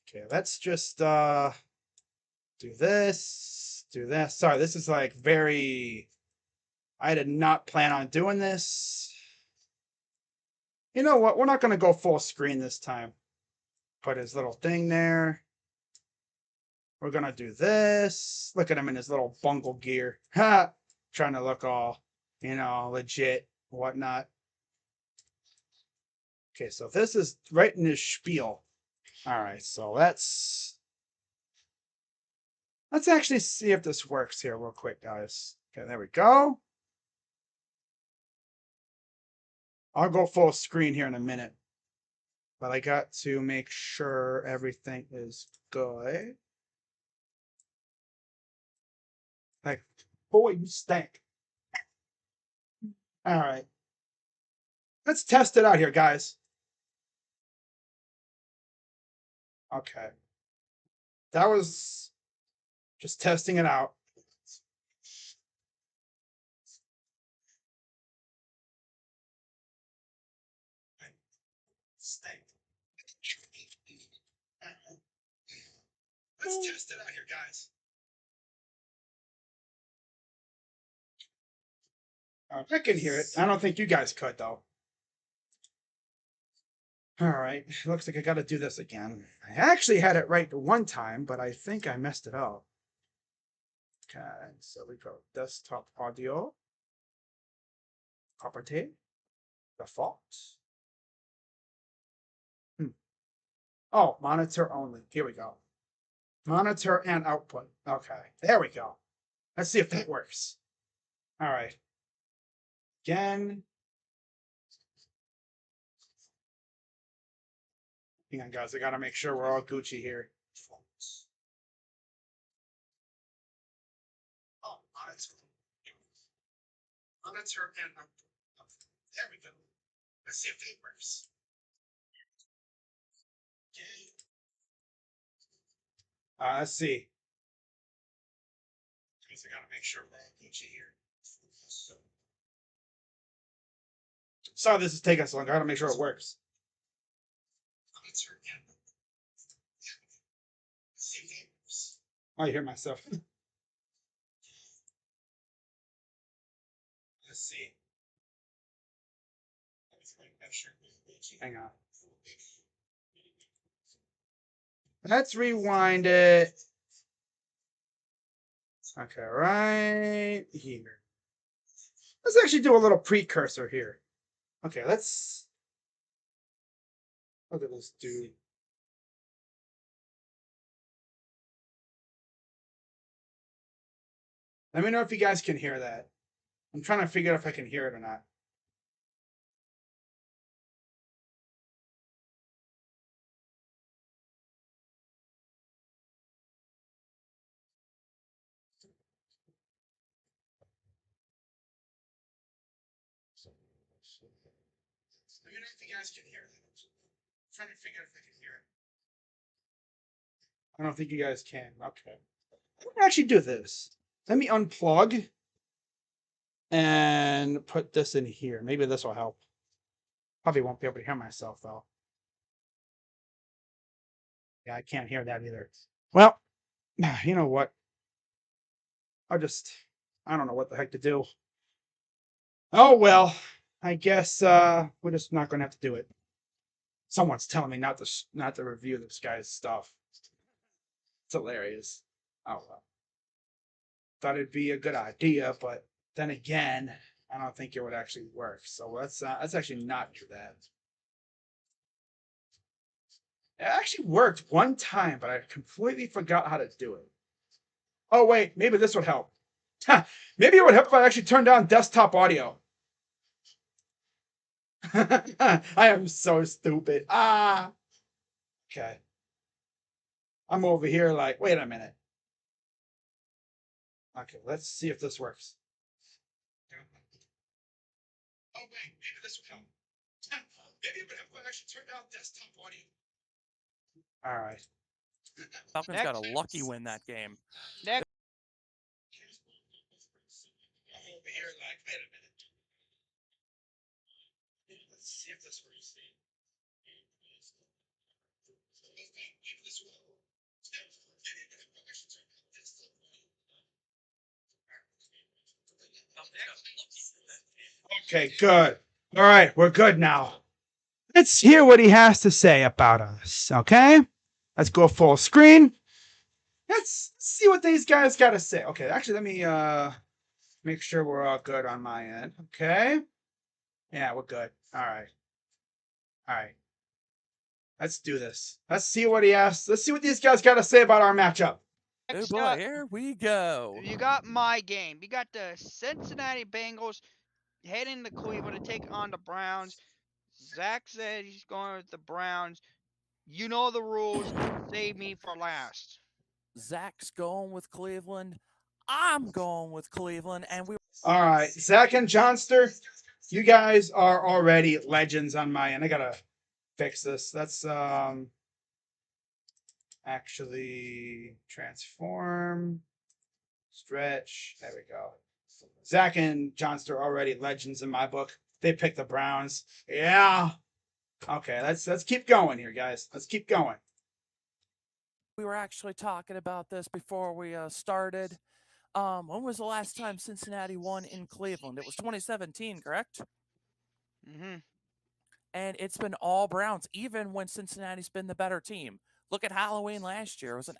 Okay, let's just do this. Do this. Sorry, this is like very I did not plan on doing this. You know what? We're not gonna go full screen this time. Put his little thing there. We're gonna do this. Look at him in his little bungle gear. Ha! Trying to look all, legit, whatnot. Okay, so this is right in his spiel. All right, so let's actually see if this works here real quick, guys. Okay, there we go. I'll go full screen here in a minute, but I got to make sure everything is good. Like, boy, you stink. All right, let's test it out here, guys. Okay, that was just testing it out. Stink. Let's test it out here, guys. I can hear it. I don't think you guys could, though. All right, looks like I got to do this again. I actually had it right one time, but I think I messed it up. Okay, so we go desktop audio, property, default. Oh, monitor only. Here we go. Monitor and output. Okay, there we go. Let's see if that works. All right. Again. Hang on, guys. I got to make sure we're all Gucci here. Oh, monitor and output. There we go. Let's see if that works. Okay. Let's see. I gotta make sure we're all Gucci here. Sorry, this is taking so long. I gotta make sure it works. I hear myself. Let's see. Hang on. Let's rewind it. Okay, right here. Let's actually do a little precursor here. Okay, let's look at this dude. Let me know if you guys can hear that. I'm trying to figure out if I can hear it or not. Let me know if you guys can hear that. I'm trying to figure out if I can hear it. I don't think you guys can. Okay. Let me actually do this. Let me unplug and put this in here. Maybe this will help. Probably won't be able to hear myself though. Yeah, I can't hear that either. Well, you know what? I don't know what the heck to do. Oh well, I guess we're just not gonna have to do it. Someone's telling me not to review this guy's stuff. It's hilarious. Oh well. Thought it'd be a good idea, but then again, I don't think it would actually work. So let's actually not do that. It actually worked one time, but I completely forgot how to do it. Oh wait, maybe this would help. Maybe it would help if I actually turned down desktop audio. I am so stupid. Ah. Okay. I'm over here like, wait a minute. Okay, let's see if this works. Oh wait, maybe this would help. Maybe it would help if I actually turned down desktop audio. All right. Falcons got a lucky win that game. Next. I'm over here like, wait a minute. Let's see if this works. Okay, good. All right, we're good now. Let's hear what he has to say about us, okay? Let's go full screen. Let's see what these guys got to say. Okay, actually, let me make sure we're all good on my end. Okay. Yeah, we're good. All right. All right. Let's do this. Let's see what he has. Let's see what these guys got to say about our matchup. Oh boy, here we go. You got my game. You got the Cincinnati Bengals heading to Cleveland to take on the Browns. Zach said he's going with the Browns. You know the rules. Save me for last. Zach's going with Cleveland. I'm going with Cleveland, and we. All right, Zach and Johnster, you guys are already legends on my end. I gotta fix this. Let's actually transform, stretch. There we go. Zach and Johnster are already legends in my book. They picked the Browns. Yeah. Okay, let's keep going here, guys. Let's keep going. We were actually talking about this before we started. When was the last time Cincinnati won in Cleveland? It was 2017, correct? Mm-hmm. And it's been all Browns, even when Cincinnati's been the better team. Look at Halloween last year. It was an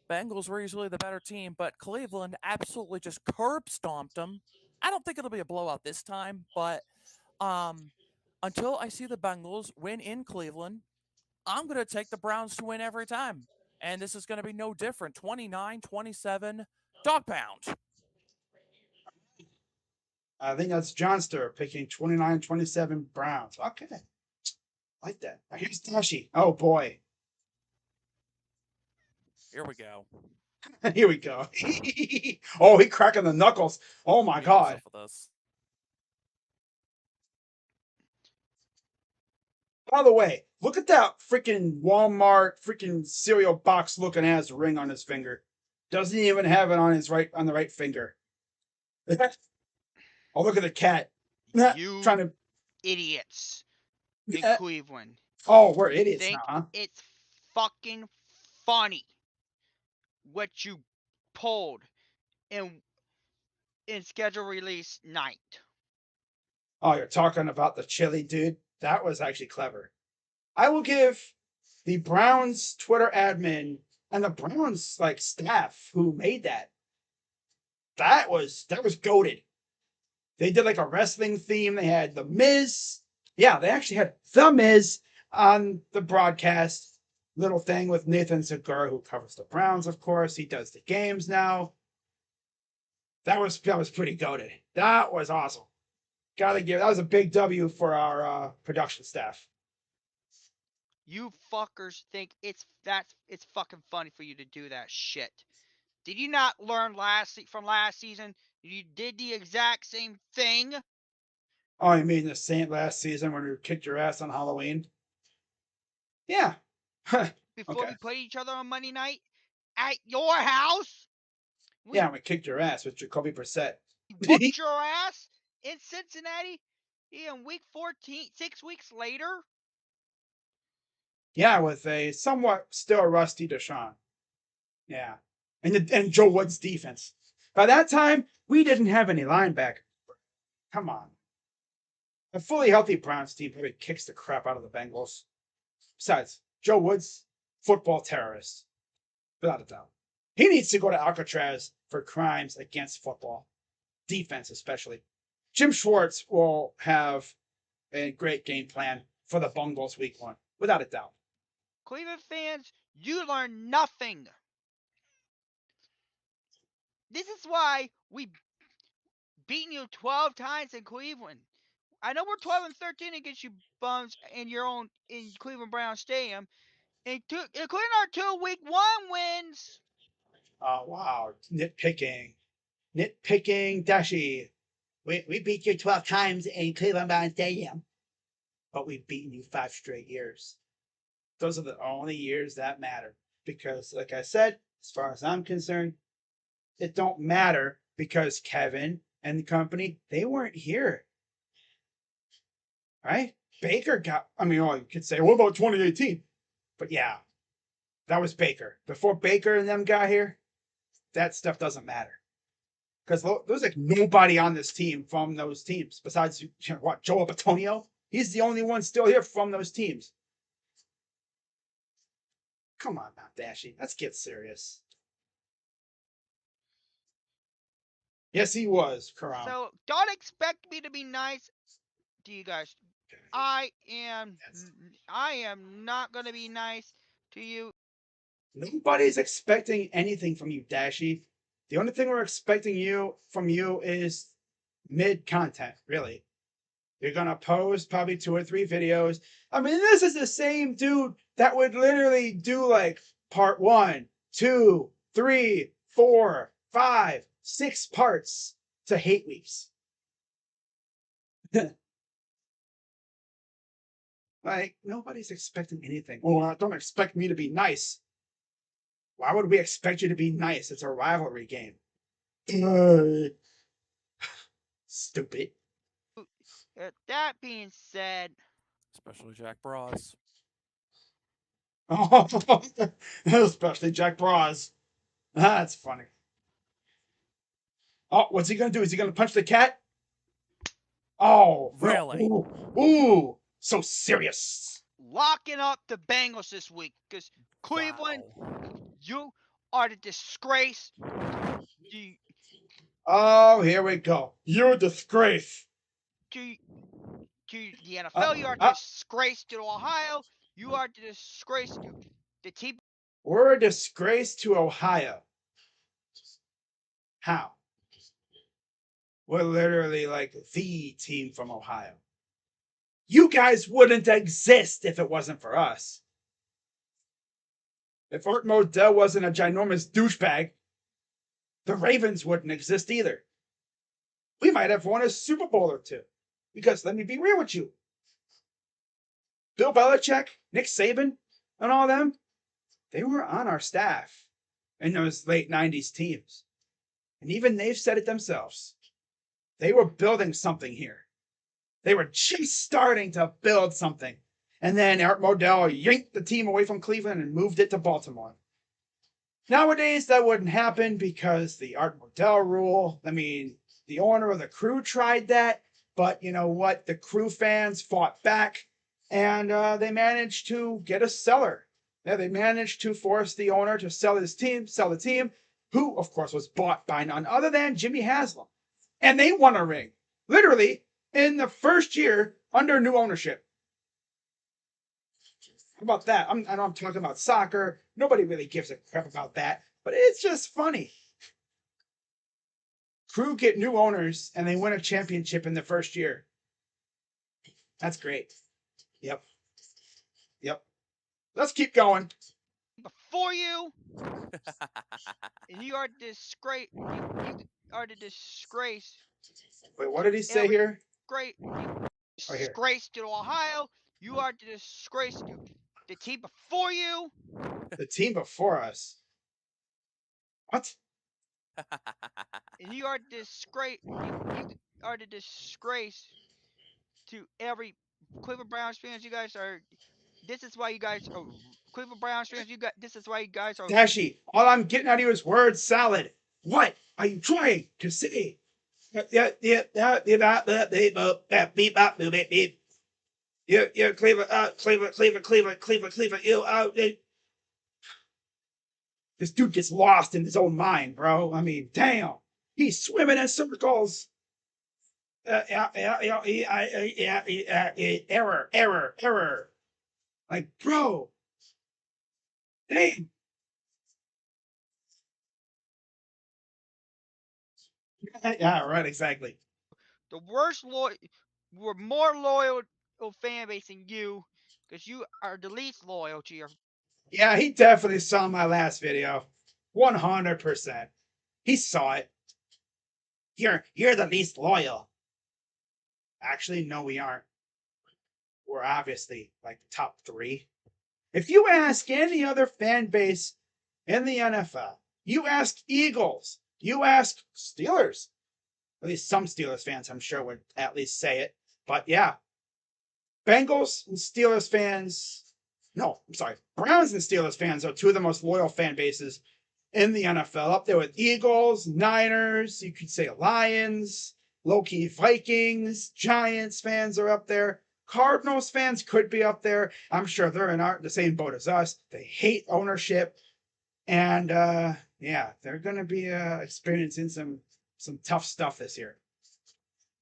Bengals were usually the better team, but Cleveland absolutely just curb stomped them. I don't think it'll be a blowout this time, but until I see the Bengals win in Cleveland, I'm going to take the Browns to win every time. And this is going to be no different. 29-27, dog pound. I think that's Johnster picking 29-27 Browns. Okay. Like that. Here's Tashi. Oh boy. Here we go. Here we go. Oh, he cracking the knuckles. Oh my god. By the way, look at that freaking Walmart freaking cereal box looking ass ring on his finger. Doesn't even have it on the right finger. Oh, look at the cat. You trying to idiots in Cleveland. Oh, we're idiots think now, huh? It's fucking funny what you pulled in schedule release night. Oh, you're talking about the chili, dude? That was actually clever. I will give the Browns Twitter admin and the Browns like staff who made that. That was goated. They did like a wrestling theme. They had the Miz. Yeah, they actually had the Miz on the broadcast. Little thing with Nathan Segura, who covers the Browns, of course. He does the games now. That was pretty goated. That was awesome. Gotta give that was a big W for our production staff. You fuckers think it's fucking funny for you to do that shit. Did you not learn from last season? You did the exact same thing. Oh, you mean the Saint last season when we kicked your ass on Halloween? Yeah. Before we put each other on Monday night at your house. We kicked your ass with Jacoby Brissett. Whooped your ass in Cincinnati in week 14, 6 weeks later. Yeah, with a somewhat still rusty Deshaun. Yeah. And Joe Woods' defense. By that time, we didn't have any linebacker. Come on. A fully healthy Browns team probably kicks the crap out of the Bengals. Besides, Joe Woods, football terrorist. Without a doubt. He needs to go to Alcatraz for crimes against football, defense especially. Jim Schwartz will have a great game plan for the Bungles week 1, without a doubt. Cleveland fans, you learn nothing. This is why we beaten you 12 times in Cleveland. I know we're 12-13 against you bums in Cleveland Brown Stadium, including our 2 week 1 wins. Oh, wow. Nitpicking, Dashi. We beat you 12 times in Cleveland Brown Stadium, but we've beaten you 5 straight years. Those are the only years that matter. Because, like I said, as far as I'm concerned, it don't matter because Kevin and the company, they weren't here. Right? Baker got, you could say, what about 2018? But yeah, that was Baker. Before Baker and them got here, that stuff doesn't matter. Because there's like nobody on this team from those teams besides what, Joe Batonio? He's the only one still here from those teams. Come on now, Dashy. Let's get serious. Yes, he was, Karam. So don't expect me to be nice to you guys. I am not gonna be nice to you. Nobody's expecting anything from you, Dashy. The only thing we're expecting from you is mid content, really. You're gonna post probably 2 or 3 videos. This is the same dude that would literally do like part 1, 2, 3, 4, 5, 6 parts to hate weeks. Like, nobody's expecting anything. Oh, don't expect me to be nice. Why would we expect you to be nice? It's a rivalry game. Stupid. That being said, Especially Jack Bras. Especially Jack Bras. That's funny. Oh, what's he gonna do? Is he gonna punch the cat? Oh, Really? Ooh, so serious. locking up the Bengals this week because Cleveland, Wow. you are the disgrace. Oh, here we go. You're a disgrace. To the NFL, you are a disgrace to Ohio. You are the disgrace to the team. We're a disgrace to Ohio. How? We're literally like the team from Ohio. You guys wouldn't exist if it wasn't for us. If Art Modell wasn't a ginormous douchebag, the Ravens wouldn't exist either. We might have won a Super Bowl or 2. Because let me be real with you. Bill Belichick, Nick Saban, and all them, they were on our staff in those late 90s teams. And even they've said it themselves. They were building something here. They were just starting to build something. And then Art Modell yanked the team away from Cleveland and moved it to Baltimore. Nowadays, that wouldn't happen because the Art Modell rule. The owner of the Crew tried that. But you know what? The Crew fans fought back. And they managed to get a seller. Yeah, they managed to force the owner to sell the team, who, of course, was bought by none other than Jimmy Haslam. And they won a ring, literally, in the first year under new ownership. How about that? I know I'm talking about soccer. Nobody really gives a crap about that, but it's just funny. Crew get new owners, and they win a championship in the first year. That's great. Yep. Let's keep going. Before you, and you are disgrace. You are the disgrace. Wait, what did he say here? Great disgrace to Ohio. You are the disgrace to the team before you. The team before us. What? And you are disgrace. You are the disgrace to every Cleveland Browns fans. You guys are. This is why you guys are Cleveland Browns fans. This is why you guys are. Dashy, all I'm getting out of you is word salad. What are you trying to say? Yeah, Cleveland. This dude gets lost in his own mind, bro. I mean, damn. He's swimming in circles. Error. Like, bro. Damn. Yeah, right, exactly. The worst we're more loyal fan base than you, because you are the least loyal to your. Yeah, he definitely saw my last video. 100%. He saw it. You're the least loyal. Actually, no, we aren't. We're obviously like top 3. If you ask any other fan base in the NFL, you ask Eagles, you ask Steelers, at least some Steelers fans, I'm sure, would at least say it. But yeah, Bengals and Steelers fans, no, I'm sorry, Browns and Steelers fans are 2 of the most loyal fan bases in the NFL, up there with Eagles, Niners, you could say Lions, low-key Vikings, Giants fans are up there. Cardinals fans could be up there. I'm sure they're in the same boat as us. They hate ownership. And yeah, they're going to be experiencing some tough stuff this year.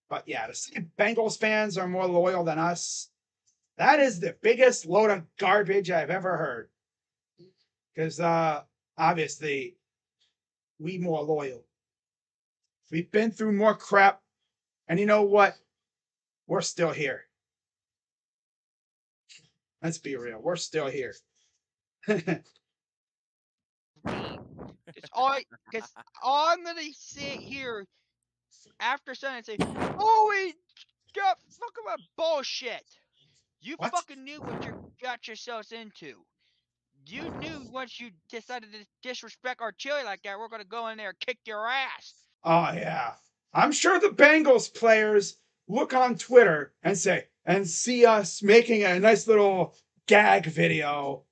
But yeah, to say Bengals fans are more loyal than us, that is the biggest load of garbage I've ever heard. Because obviously, we more loyal. We've been through more crap. And you know what? We're still here. Let's be real. We're still here. It's all because all I'm gonna say here after Sunday and say, "Oh, we got fucking about bullshit." You What? fucking knew what you got yourselves into. You knew once you decided to disrespect our chili like that, we're gonna go in there and kick your ass. Oh, yeah. I'm sure the Bengals players look on Twitter and see us making a nice little gag video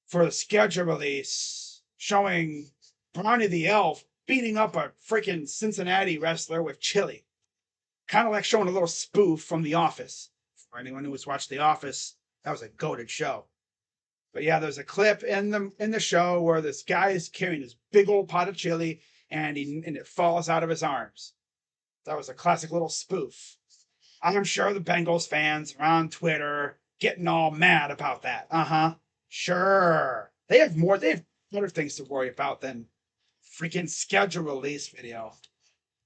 for the schedule release showing Brownie the Elf beating up a freaking Cincinnati wrestler with chili. Kind of like showing a little spoof from The Office. For anyone who has watched The Office, that was a goated show. But yeah, there's a clip in the show where this guy is carrying this big old pot of chili and it falls out of his arms. That was a classic little spoof. I'm sure the Bengals fans are on Twitter getting all mad about that. Sure. They have better things to worry about than freaking schedule release video.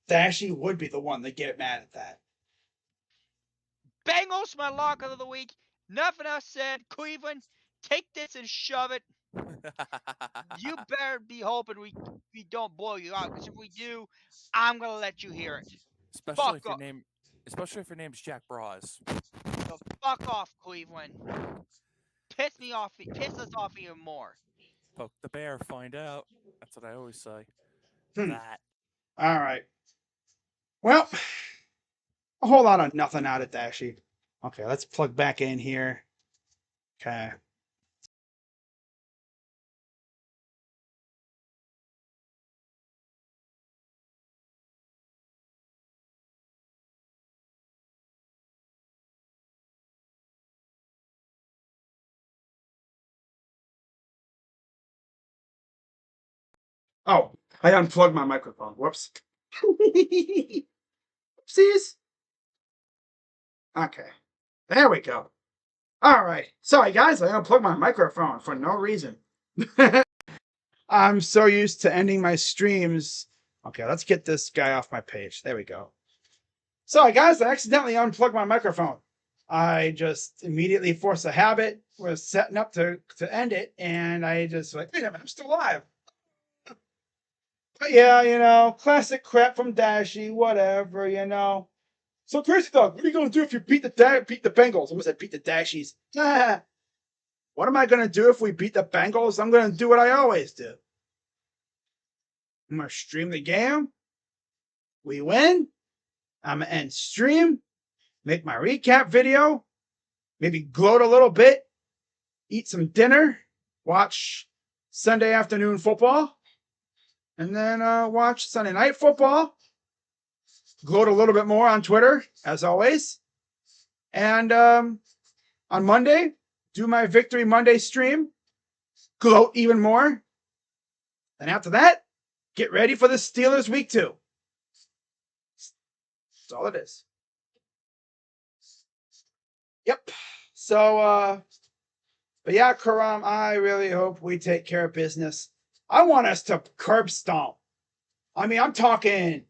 Dashy would be the one to get mad at that. Bengals, my lock of the week. Nothing else said. Cleveland, take this and shove it. You better be hoping we don't blow you out, because if we do, I'm gonna let you hear it. especially if your name's Jack Bras. So fuck off, Cleveland. Piss us off even more. Poke the bear, find out. That's what I always say. Hmm. That. All right. Well, a whole lot of nothing out of Dashy. Okay, let's plug back in here. Okay. Oh, I unplugged my microphone. Whoops. Oopsies. Okay. There we go. All right. Sorry, guys. I unplugged my microphone for no reason. I'm so used to ending my streams. Okay, let's get this guy off my page. There we go. Sorry, guys. I accidentally unplugged my microphone. I just immediately forced a habit, was setting up to end it, and I just like, wait a minute, I'm still alive. But yeah, classic crap from Dashy, whatever. So Crazy Dog, what are you gonna do if you beat the Bengals? I almost said beat the Dashies. What am I gonna do if we beat the Bengals? I'm gonna do what I always do. I'm gonna stream the game. We win. I'm gonna end stream, make my recap video, maybe gloat a little bit, eat some dinner, watch Sunday afternoon football, and then watch Sunday night football. Gloat a little bit more on Twitter, as always. And on Monday, do my Victory Monday stream. Gloat even more. Then after that, get ready for the Steelers week 2. That's all it is. Yep. So, but yeah, Karam, I really hope we take care of business. I want us to curb stomp. I mean, I'm talking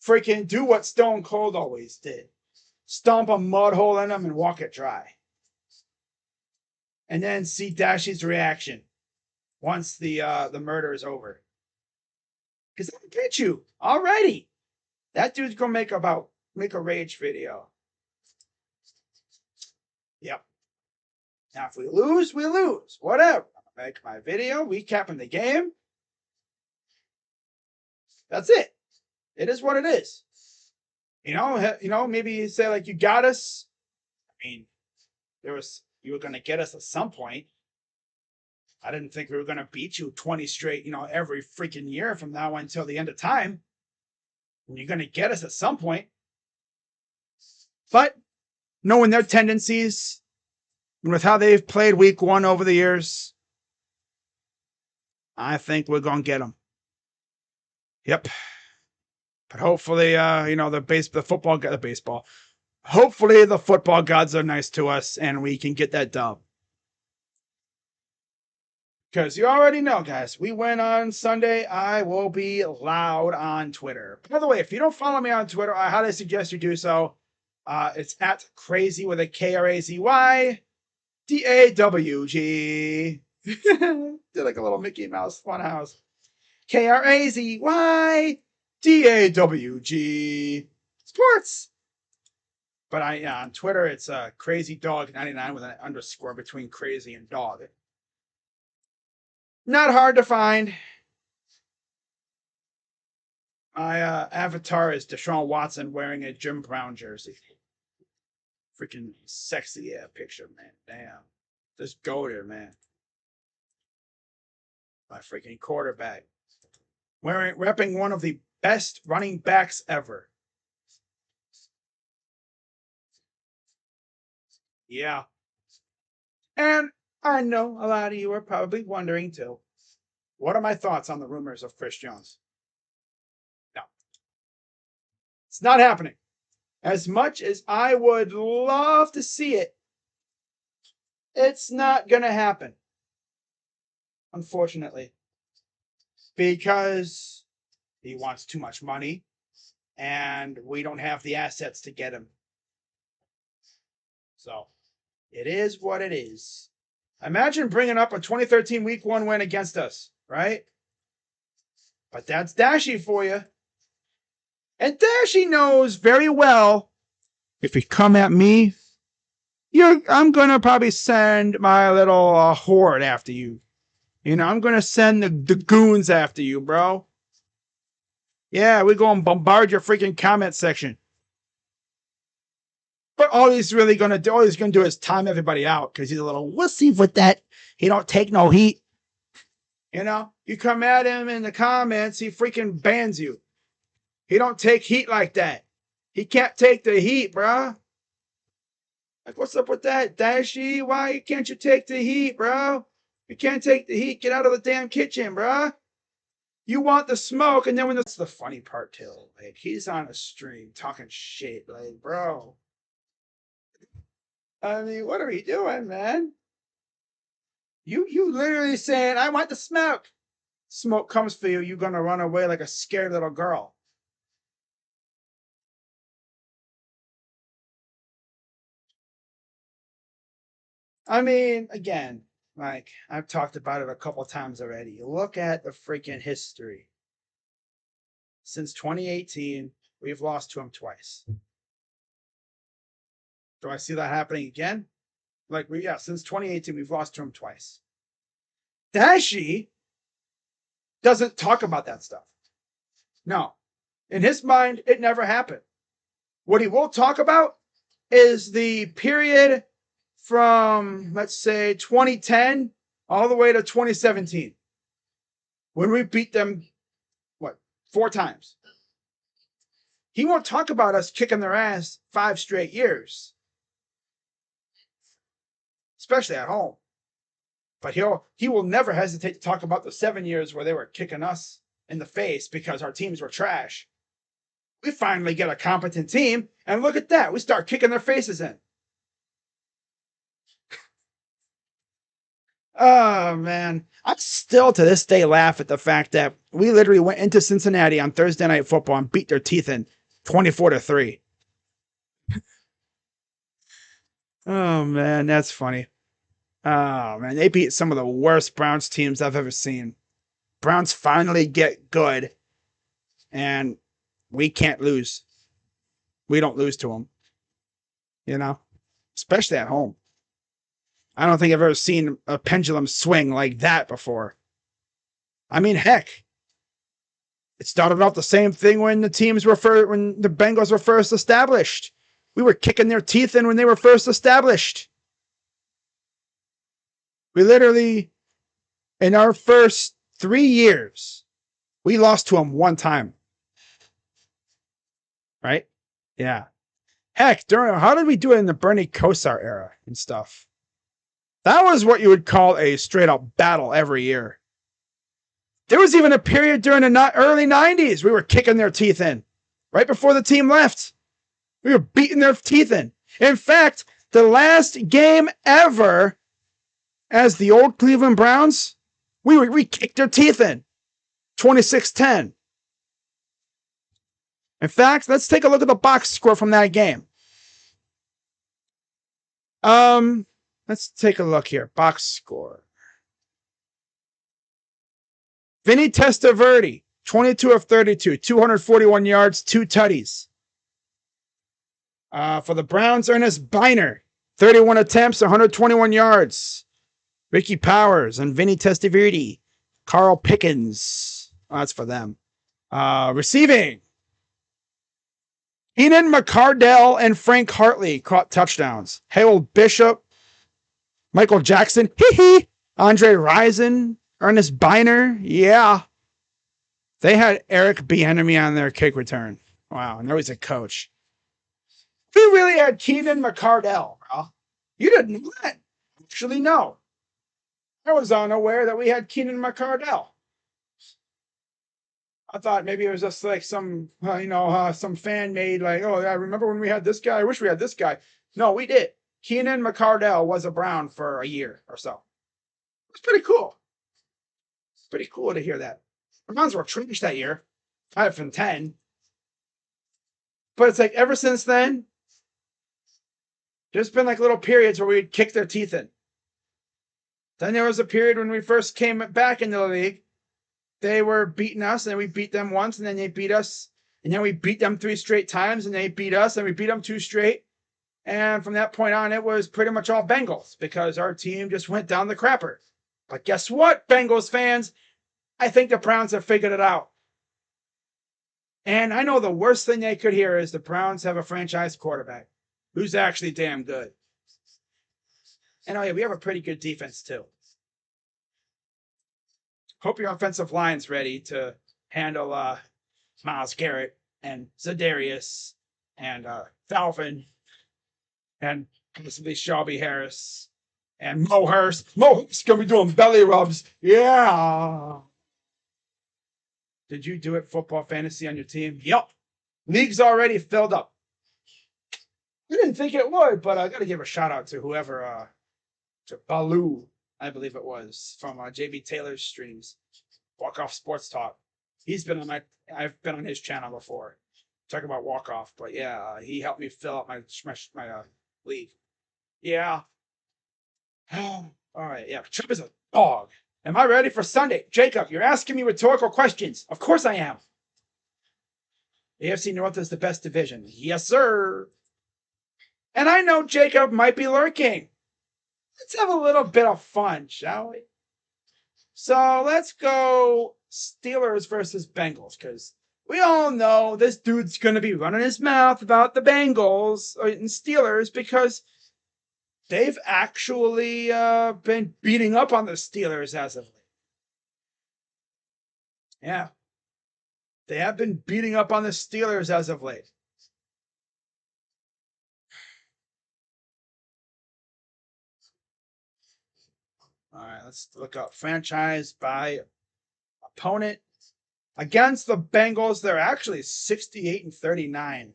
freaking do what Stone Cold always did. Stomp a mud hole in them and walk it dry. And then see Dashy's reaction once the murder is over. Because I get you already. That dude's gonna make a rage video. Yep. Now if we lose, we lose. Whatever. I'll make my video recapping the game. That's it. It is what it is. Maybe you say like you got us. I mean, you were gonna get us at some point. I didn't think we were gonna beat you 20 straight, every freaking year from now until the end of time. And you're gonna get us at some point. But knowing their tendencies and with how they've played week 1 over the years, I think we're gonna get them. Yep. But hopefully, the football. Hopefully the football gods are nice to us and we can get that dub. Because you already know, guys, we win on Sunday. I will be loud on Twitter. By the way, if you don't follow me on Twitter, I highly suggest you do so. It's at crazy with a KRAZY DAWG. Did like a little Mickey Mouse funhouse. KRAZY DAWG Sports. But on Twitter, it's Crazy Dog 99 with an underscore between crazy and dog. Not hard to find. My avatar is Deshaun Watson wearing a Jim Brown jersey. Freaking sexy picture, man. Damn. Just go there, man. My freaking quarterback. Repping one of the best running backs ever. Yeah. And I know a lot of you are probably wondering too. What are my thoughts on the rumors of Chris Jones? No. It's not happening. As much as I would love to see it, it's not going to happen. Unfortunately. Because he wants too much money and we don't have the assets to get him. So, it is what it is. Imagine bringing up a 2013 Week 1 win against us, right? But that's Dashy for you. And Dashy knows very well, if you come at me, I'm going to probably send my little horde after you. I'm going to send the goons after you, bro. Yeah, we're going to bombard your freaking comment section. But all he's going to do is time everybody out because he's a little wussy with that. He don't take no heat. You come at him in the comments, he freaking bans you. He don't take heat like that. He can't take the heat, bruh. Like, what's up with that, Dashy? Why can't you take the heat, bro? You can't take the heat. Get out of the damn kitchen, bruh. You want the smoke, and then that's the funny part, too. Like, he's on a stream talking shit. Like, bro. I mean, what are we doing, man? You literally saying, I want the smoke. Smoke comes for you, you're going to run away like a scared little girl. I mean, again, like, I've talked about it a couple times already. Look at the freaking history. Since 2018, we've lost to him twice. Do I see that happening again? Since 2018, we've lost to him twice. Dashy doesn't talk about that stuff. No. In his mind, it never happened. What he will talk about is the period from, let's say, 2010 all the way to 2017. When we beat them, 4 times. He won't talk about us kicking their ass 5 straight years. Especially at home. But he will never hesitate to talk about the 7 years where they were kicking us in the face because our teams were trash. We finally get a competent team, and look at that. We start kicking their faces in. Oh, man. I still to this day laugh at the fact that we literally went into Cincinnati on Thursday Night Football and beat their teeth in 24-3. Oh, man, that's funny. Oh, man, they beat some of the worst Browns teams I've ever seen. Browns finally get good, and we can't lose. We don't lose to them, you know, especially at home. I don't think I've ever seen a pendulum swing like that before. I mean, heck, it started off the same thing when the Bengals were first established. We were kicking their teeth in when they were first established. We literally, in our first 3 years, we lost to them one time. Right? Yeah. Heck, how did we do it in the Bernie Kosar era and stuff? That was what you would call a straight up battle every year. There was even a period during the early 90s we were kicking their teeth in. Right before the team left. We were beating their teeth in. In fact, the last game ever as the old Cleveland Browns, we kicked their teeth in. 26-10. In fact, let's take a look at the box score from that game. Let's take a look here. Box score. Vinny Testaverde, 22 of 32, 241 yards, 2 tutties. For the Browns, Ernest Biner, 31 attempts, 121 yards. Ricky Powers and Vinny Testaverde. Carl Pickens. Oh, that's for them. Receiving. Keenan McCardell and Frank Hartley caught touchdowns. Harold Bishop, Michael Jackson, Andre Rison, Ernest Biner, yeah. They had Eric Bieniemy on their kick return. Wow, now he's a coach. We really had Keenan McCardell, bro. You didn't know that? Actually, no. I was unaware that we had Keenan McCardell. I thought maybe it was just like some, some fan made like, oh, I remember when we had this guy. I wish we had this guy. No, we did. Keenan McCardell was a Brown for a year or so. It's pretty cool. It's pretty cool to hear that. The Browns were trash that year, 5-10. But it's like ever since then, there's been like little periods where we'd kick their teeth in. Then there was a period when we first came back into the league. They were beating us, and then we beat them once, and then they beat us, and then we beat them 3 straight times, and they beat us, and we beat them 2 straight. And from that point on, it was pretty much all Bengals because our team just went down the crapper. But guess what, Bengals fans? I think the Browns have figured it out. And I know the worst thing they could hear is the Browns have a franchise quarterback who's actually damn good. And oh yeah, we have a pretty good defense too. Hope your offensive line's ready to handle Myles Garrett and Za'Darius and Falvin and possibly Shelby Harris and Mo Hurst. Mo Hurst gonna be doing belly rubs. Yeah. Did you do it football fantasy on your team? Yup. League's already filled up. I didn't think it would, but I got to give a shout out to whoever, to Baloo, I believe it was, from JB Taylor's streams. Walk Off Sports Talk. I've been on his channel before. Talking about Walk Off, but yeah, he helped me fill out my league. Yeah. All right, yeah. Trip is a dog. Am I ready for Sunday? Jacob, you're asking me rhetorical questions. Of course I am. AFC North is the best division. Yes, sir. And I know Jacob might be lurking. Let's have a little bit of fun, shall we? So let's go Steelers versus Bengals, because we all know this dude's going to be running his mouth about the Bengals and Steelers because they've actually been beating up on the Steelers as of late. Yeah. They have been beating up on the Steelers as of late. All right, let's look up franchise by opponent. Against the Bengals, they're actually 68-39.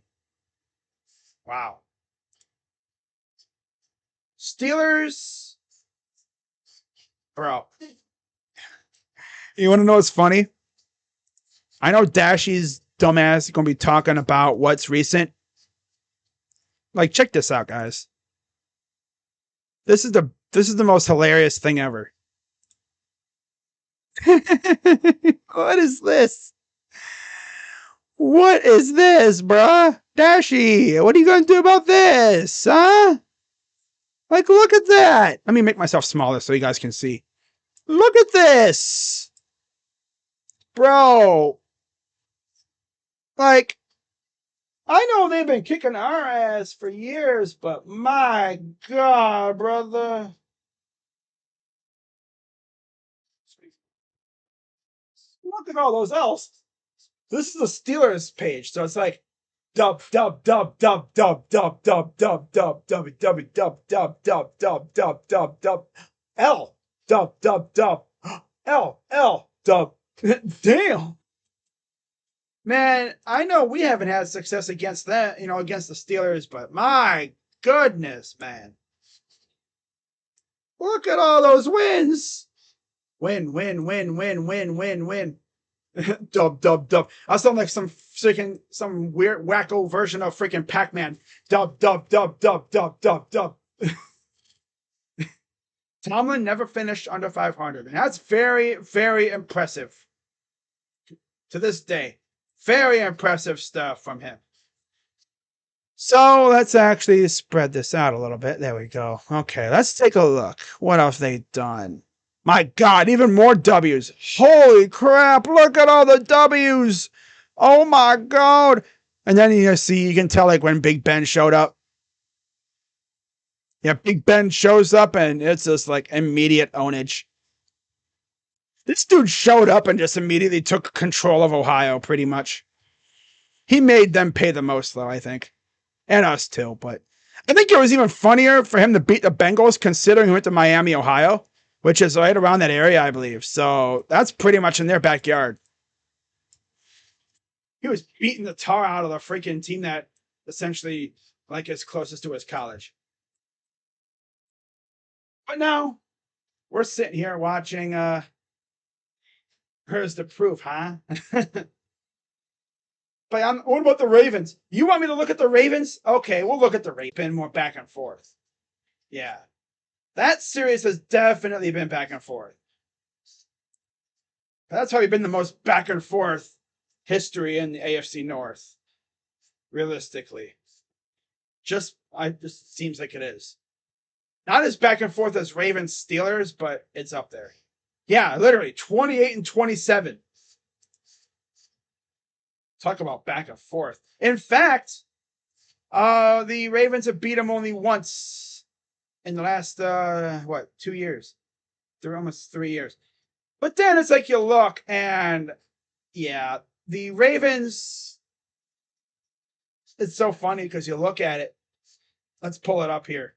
Wow. Steelers, bro. You want to know what's funny? I know Dashy's dumbass is going to be talking about what's recent. Like, check this out, guys. This is the most hilarious thing ever. What is this? What is this, bruh? Dashy, what are you going to do about this, huh? Like, look at that. Let me make myself smaller so you guys can see. Look at this. Bro. Like, I know they've been kicking our ass for years, but my God, brother. Look at all those L's. This is the Steelers page, so it's like dub dub dub dub dub dub dub dub dub dub dub dub dub dub dub dub dub dub L dub dub dub L dub. Damn. Man, I know we haven't had success against that, against the Steelers, but my goodness, man. Look at all those wins. Win, win, win, win, win, win, win. Dub, dub, dub. I sound like some weird wacko version of freaking Pac-Man. Dub, dub, dub, dub, dub, dub, dub. Tomlin never finished under 500, and that's very, very impressive. To this day, very impressive stuff from him. So let's actually spread this out a little bit. There we go. Okay, let's take a look. What else they done? My God, even more W's. Holy crap, look at all the W's. Oh my God. And then you can tell like when Big Ben showed up. Yeah, Big Ben shows up and it's just like immediate ownage. This dude showed up and just immediately took control of Ohio pretty much. He made them pay the most though, I think. And us too, but I think it was even funnier for him to beat the Bengals considering he went to Miami, Ohio, which is right around that area, I believe. So that's pretty much in their backyard. He was beating the tar out of the freaking team that essentially like is closest to his college. But now we're sitting here watching Here's the proof, huh? But what about the Ravens? You want me to look at the Ravens? Okay, we'll look at the Ravens. Been more back and forth. Yeah. That series has definitely been back and forth. That's probably been the most back and forth history in the AFC North. Realistically. Just seems like it is. Not as back and forth as Ravens Steelers, but it's up there. Yeah, literally 28-27. Talk about back and forth. In fact, the Ravens have beat them only once in the last 2 years? They're almost 3 years. But then it's like you look and yeah, the Ravens. It's so funny because you look at it. Let's pull it up here.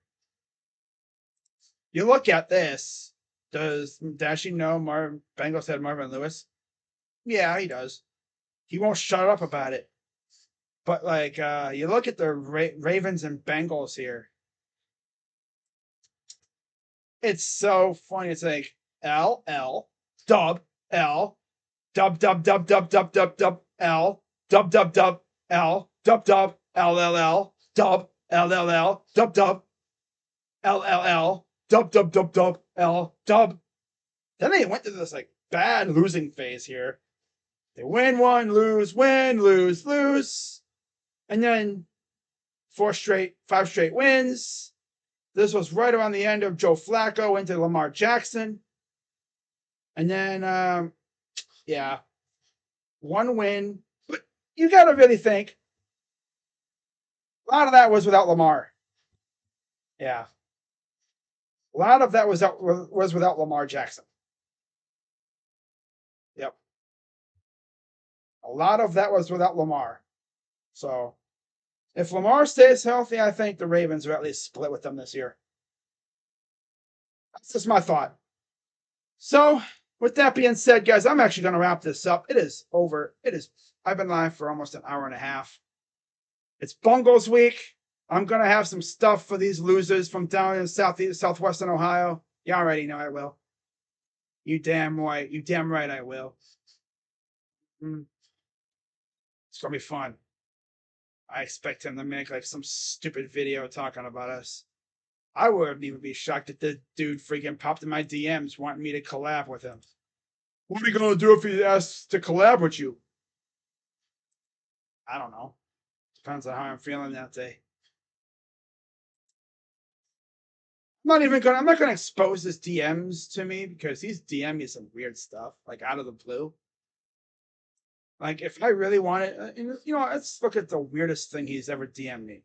You look at this. Does Dashy know Bengals had Marvin Lewis? Yeah, he does. He won't shut up about it. But like, you look at the Ravens and Bengals here. It's so funny. It's like L dub L dub dub dub dub dub dub dub L dub dub dub L dub dub LLL dub LLL dub dub LLL dub dub dub dub L dub. Then they went to this like bad losing phase here. They win one, lose, win, lose, lose. And then 5 straight wins. This was right around the end of Joe Flacco into Lamar Jackson. And then, one win. But you got to really think. A lot of that was without Lamar. Yeah. A lot of that was without Lamar Jackson. Yep. A lot of that was without Lamar. So, if Lamar stays healthy, I think the Ravens will at least split with them this year. That's just my thought. So, with that being said, guys, I'm actually going to wrap this up. It is over. I've been live for almost an hour and a half. It's Bungles week. I'm going to have some stuff for these losers from down in southwestern Ohio. You already know I will. You damn right. You damn right I will. It's going to be fun. I expect him to make like some stupid video talking about us. I wouldn't even be shocked if the dude freaking popped in my DMs wanting me to collab with him. What are you going to do if he asks to collab with you? I don't know. Depends on how I'm feeling that day. I'm not gonna expose his DMs to me because he's DM me some weird stuff, like out of the blue. Like if I really wanted, let's look at the weirdest thing he's ever DM'd me.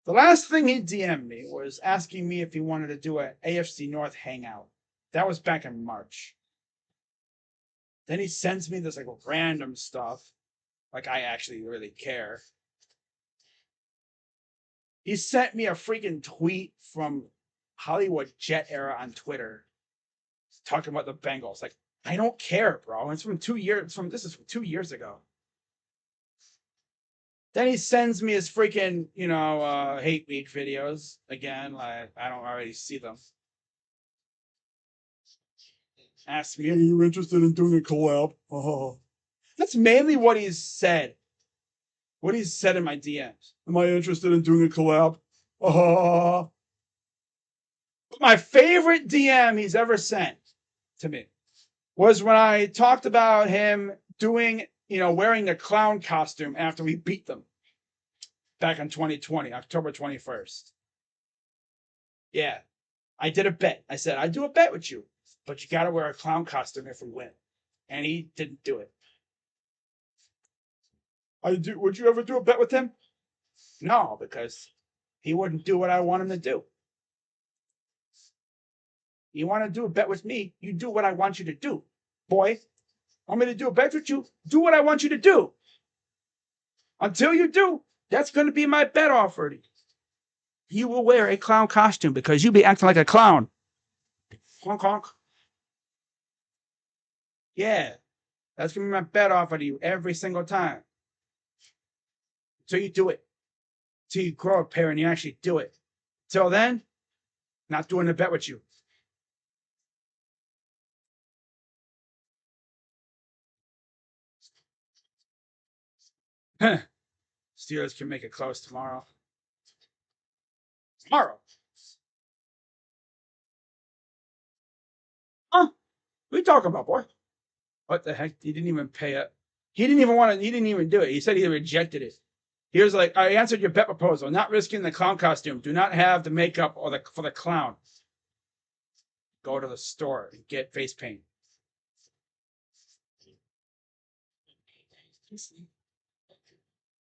The last thing he DM'd me was asking me if he wanted to do an AFC North hangout. That was back in March. Then he sends me this like random stuff, like I actually really care. He sent me a freaking tweet from Hollywood Jet Era on Twitter talking about the Bengals. Like, I don't care, bro. It's from 2 years this is from 2 years ago. Then he sends me his freaking, hate week videos. Again, like I don't already see them. Asks me, are you interested in doing a collab? Oh. That's mainly what he's said. What he's said in my DMs. Am I interested in doing a collab? Oh. My favorite DM he's ever sent to me was when I talked about him doing, wearing a clown costume after we beat them back in 2020, October 21st. Yeah, I did a bet. I said, I'd do a bet with you, but you got to wear a clown costume if we win. And he didn't do it. Would you ever do a bet with him? No, because he wouldn't do what I want him to do. You want to do a bet with me, you do what I want you to do. Boy, want me to do a bet with you? Do what I want you to do. Until you do, that's going to be my bet offer to you. You will wear a clown costume because you be acting like a clown. Honk, honk. Yeah, that's going to be my bet offer to you every single time. Until you do it. Until you grow a pair and you actually do it. Till then, not doing a bet with you. Steelers can make it close tomorrow. Tomorrow. Huh? What are you talking about, boy? What the heck? He didn't even pay it. He didn't even do it. He said he rejected it. He was like, I answered your bet proposal, not risking the clown costume. Do not have the makeup for the clown. Go to the store and get face paint.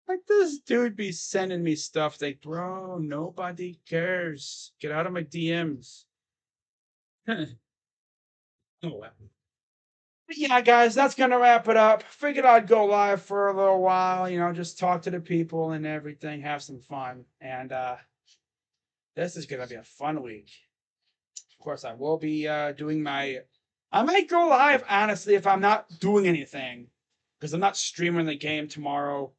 Like this dude be sending me stuff like, bro, nobody cares. Get out of my DMs. Oh well. But yeah, guys, that's gonna wrap it up. Figured I'd go live for a little while, just talk to the people and everything, have some fun. And this is gonna be a fun week. Of course, I will be doing I might go live, honestly, if I'm not doing anything. Because I'm not streaming the game tomorrow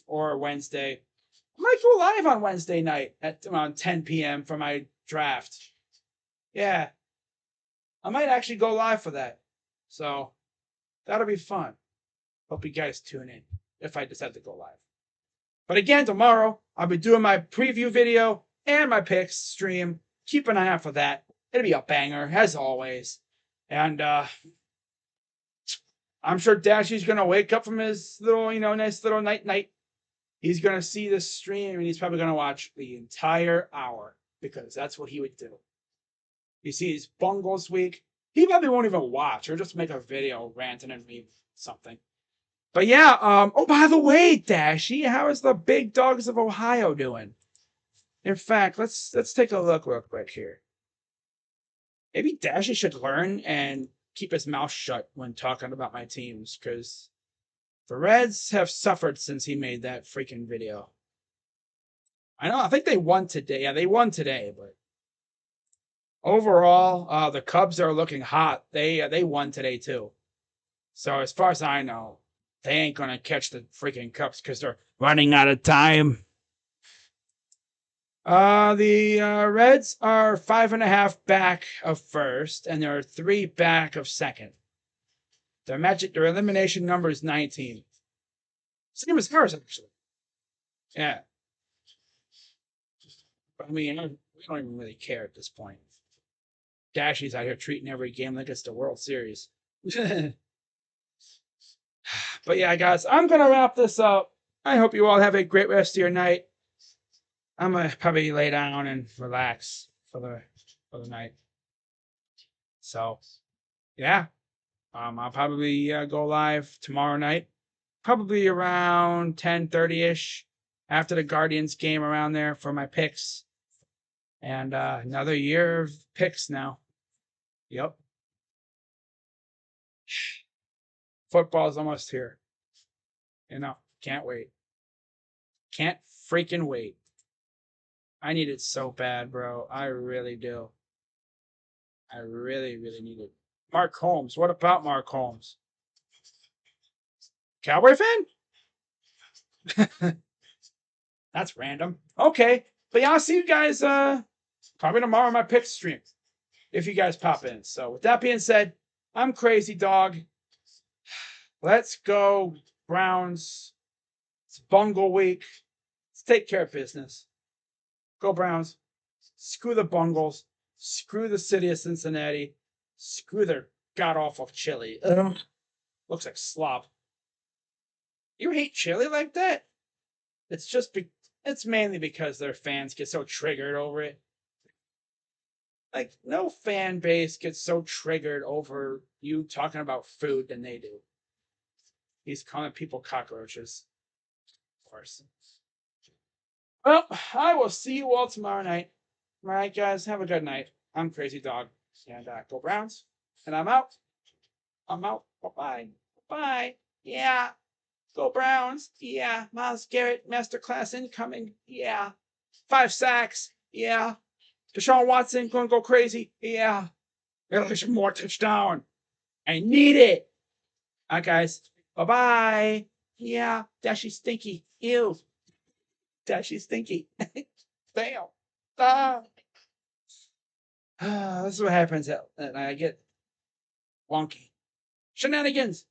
or Wednesday. I might go live on Wednesday night at around 10 p.m. for my draft. Yeah. I might actually go live for that. So, that'll be fun. Hope you guys tune in if I decide to go live. But again, tomorrow, I'll be doing my preview video and my picks stream. Keep an eye out for that. It'll be a banger, as always. And I'm sure Dashy's going to wake up from his little, nice little night. He's going to see this stream and he's probably going to watch the entire hour because that's what he would do. He sees Bungles week. He probably won't even watch or just make a video ranting and read something. But yeah, oh, by the way, Dashy, how is the Big Dogs of Ohio doing? In fact, let's take a look real quick here. Maybe Dashy should learn and keep his mouth shut when talking about my teams, because the Reds have suffered since he made that freaking video. I think they won today. Yeah, they won today, but overall, the Cubs are looking hot. They won today too. So as far as I know, they ain't gonna catch the freaking Cubs because they're running out of time. The Reds are 5.5 back of first, and they're 3 back of second. Their elimination number is 19. Same as ours, actually. Yeah. But I mean, we don't even really care at this point. Dashy's out here treating every game like it's the World Series. But yeah, guys, I'm gonna wrap this up. I hope you all have a great rest of your night. I'm gonna probably lay down and relax for the night. So yeah, I'll probably go live tomorrow night, probably around 10:30 ish, after the Guardians game around there for my picks, and another year of picks now. Yep, football's almost here. Can't wait. Can't freaking wait. I need it so bad, bro. I really do. I really, really need it. Mark Holmes. What about Mark Holmes? Cowboy fan? That's random. Okay. But yeah, I'll see you guys probably tomorrow on my pick stream. If you guys pop in. So with that being said, I'm Crazy Dog. Let's go, Browns. It's Bungle week. Let's take care of business. Go Browns. Screw the Bungles. Screw the city of Cincinnati. Screw their god awful chili. Ugh. Looks like slop. You hate chili like that? It's mainly because their fans get so triggered over it. Like, no fan base gets so triggered over you talking about food than they do. He's calling people cockroaches. Of course. Well, I will see you all tomorrow night. All right, guys, have a good night. I'm Crazy Dog. And go Browns. And I'm out. I'm out. Bye-bye. Bye. Yeah. Go Browns. Yeah. Myles Garrett, masterclass incoming. Yeah. 5 sacks. Yeah. Deshaun Watson going to go crazy. Yeah. There's more touchdown. I need it. All right, guys. Bye-bye. Yeah. Dashy stinky. Ew. Dashy stinky. Damn. Ah. This is what happens. I get wonky. Shenanigans.